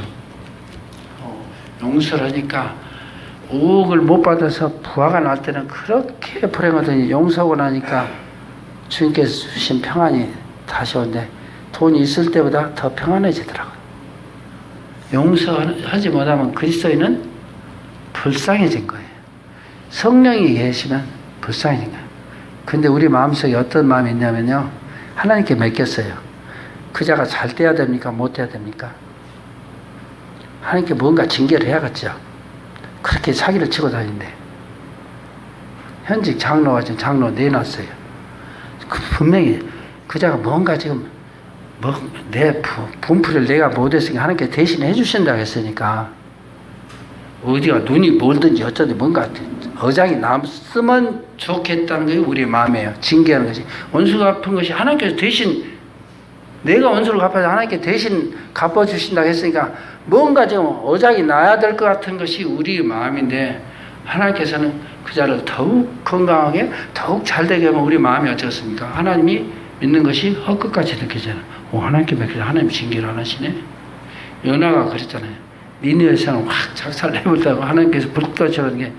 용서를 하니까 우옥을 못 받아서 부하가 날 때는 그렇게 불행하더니 용서하고 나니까 주님께서 주신 평안이 다시 온대. 돈이 있을 때보다 더 평안해지더라고요. 용서하지 못하면 그리스도인은 불쌍해진 거예요. 성령이 계시면 불쌍해진 거예요. 근데 우리 마음속에 어떤 마음이 있냐면요. 하나님께 맡겼어요. 그 자가 잘 돼야 됩니까? 못 돼야 됩니까? 하나님께 뭔가 징계를 해야겠죠. 그렇게 사기를 치고 다니는데 현직 장로가 지금 장로 내놨어요. 분명히 그 자가 뭔가 지금 내 분풀이를 내가 못했으니까 하나님께 대신 해주신다고 했으니까 어디가 눈이 멀든지 어쩌든지 뭔가 어장이 남으면 좋겠다는 게 우리 마음이에요. 징계하는 것이. 원수가 갚은 것이 하나님께서 대신 내가 원수를 갚아서 하나님께 대신 갚아주신다고 했으니까 뭔가 지금 어장이 나야 될 것 같은 것이 우리 마음인데 하나님께서는 그 자를 더욱 건강하게 더욱 잘되게 하면 우리 마음이 어떻습니까? 하나님이 믿는 것이 헛것같이 느껴지잖아요. 하나님께 맡겨서 하나님 징계를 안 하시네. 연하가 그랬잖아요. 니느웨 성을 확 작살내버렸다고 하나님께서 불 떠주는 게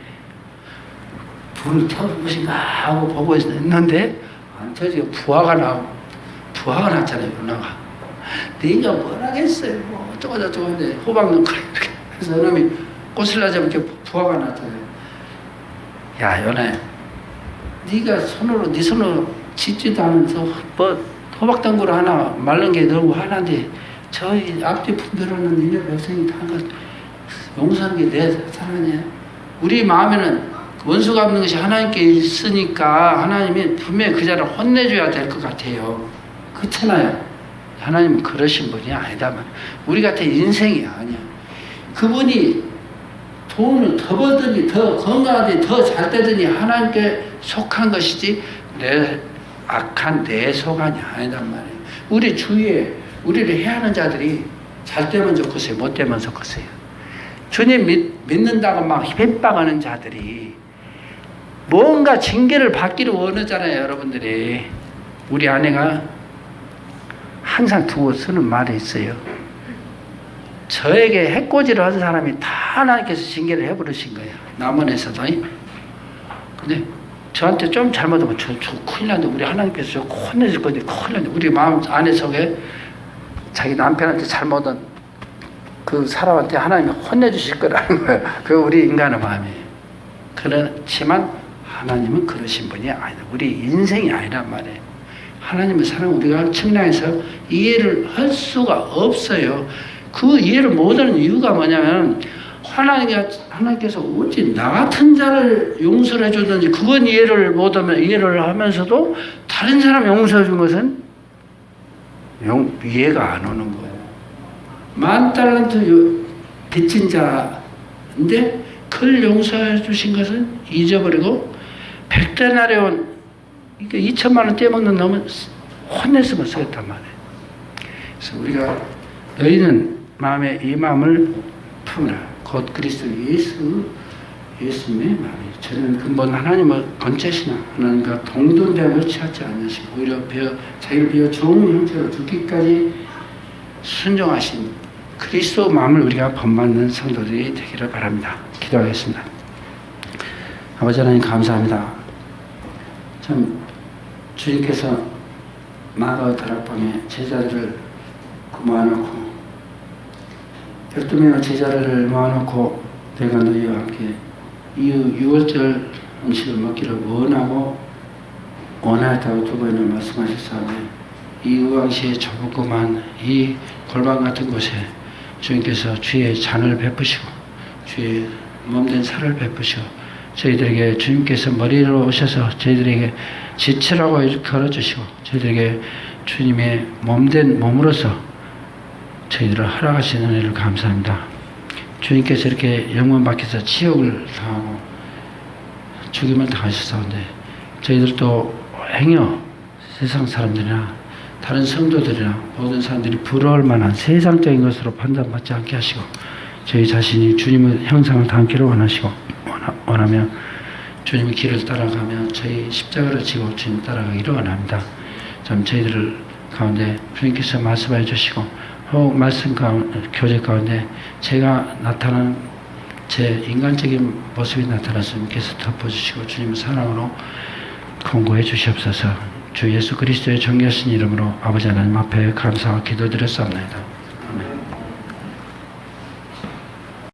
불을 태울 것인가 하고 보고 있는데 안 터지고 부하가 났잖아요. 연하가. 네가 뭘 하겠어요. 뭐 어쩌고 저쩌고 하는데 호박는 이렇게 해서 놈이 꼬슬라지면 이렇게 부하가 났잖아요. 야 연하야, 네가 네 손으로 짓지도 않으면서 뭐 호박덩굴 하나 말른 게 너무 하나인데 저희 앞뒤 분들은 니네 백성이 다 용서하는 게 내 사랑이야. 우리 마음에는 원수 갚는 것이 하나님께 있으니까 하나님이 분명히 그 자를 혼내줘야 될 것 같아요. 그렇잖아요. 하나님은 그러신 분이 아니다만 우리 같은 인생이 아니야. 그분이 돈을 더 벌더니 더 건강하더니 더 잘 되더니 하나님께 속한 것이지 내 악한 내 속안이 아니단 말이에요. 우리 주위에 우리를 해하는 자들이 잘 되면 좋겠어요. 못 되면 좋겠어요. 주님 믿는다고 막 핍박하는 자들이 뭔가 징계를 받기를 원하잖아요. 여러분들이. 우리 아내가 항상 두고 쓰는 말이 있어요. 저에게 해코지를 한 사람이 다 하나님께서 징계를 해버리신 거예요. 남원에서도. 근데 저한테 좀 잘못하면 저 큰일 났는데 우리 하나님께서 저 혼내줄 건데 큰일 났는데 우리 마음 안에 속에 자기 남편한테 잘못한 그 사람한테 하나님이 혼내주실 거라는 거예요. 그 우리 인간의 마음이에요. 그렇지만 하나님은 그러신 분이 아니다. 우리 인생이 아니란 말이에요. 하나님의 사랑 우리가 측량해서 이해를 할 수가 없어요. 그 이해를 못하는 이유가 뭐냐면 하나님께서 어찌 나 같은 자를 용서를 해주든지 그건 이해를 못하면 이해를 하면서도 다른 사람 용서해 준 것은 이해가 안 오는 거예요. 10,000달란트 빚진 자인데 그걸 용서해 주신 것은 잊어버리고 100데나리온 그러니까 2천만 원 떼먹는 놈은 혼냈으면 쓰겠단 말이에요. 그래서 우리가 너희는 마음에 이 마음을 품으라. 곧 그리스도 예수님의 마음이에요. 저는 근본 하나님을 번째시나 하나님과 동등됨을 취하지 않으시고 오히려 자기를 비워 좋은 형체로 죽기까지 순종하신 그리스도 마음을 우리가 본받는 성도들이 되기를 바랍니다. 기도하겠습니다. 아버지 하나님 감사합니다. 참 주님께서 마가 다락방에 제자들을 모아놓고 12명의 제자를 모아놓고 내가 너희와 함께 이후 6월절 음식을 먹기를 원하였다고 두 번이나 말씀하셨사오니 이 의왕시의 좁고만 이 골방 같은 곳에 주님께서 주의 잔을 베푸시고 주의 몸된 살을 베푸시고 저희들에게 주님께서 머리로 오셔서 저희들에게 지치라고 걸어주시고 저희들에게 주님의 몸된 몸으로서 저희들을 허락하시는 은혜를 감사합니다. 주님께서 이렇게 영문 밖에서 치욕을 당하고 죽임을 당하셨사온데 저희들도 행여 세상 사람들이나 다른 성도들이나 모든 사람들이 부러울 만한 세상적인 것으로 판단받지 않게 하시고 저희 자신이 주님의 형상을 담기를 원하며 주님의 길을 따라가며 저희 십자가를 지고 주님 따라가기를 원합니다. 참 저희들 가운데 주님께서 말씀해 주시고 혹 말씀 교제 가운데 제가 나타난 제 인간적인 모습이 나타나서 주님께서 덮어주시고 주님의 사랑으로 공고해 주시옵소서. 주 예수 그리스도의 정결신 이름으로 아버지 하나님 앞에 감사와 기도드렸사옵나이다.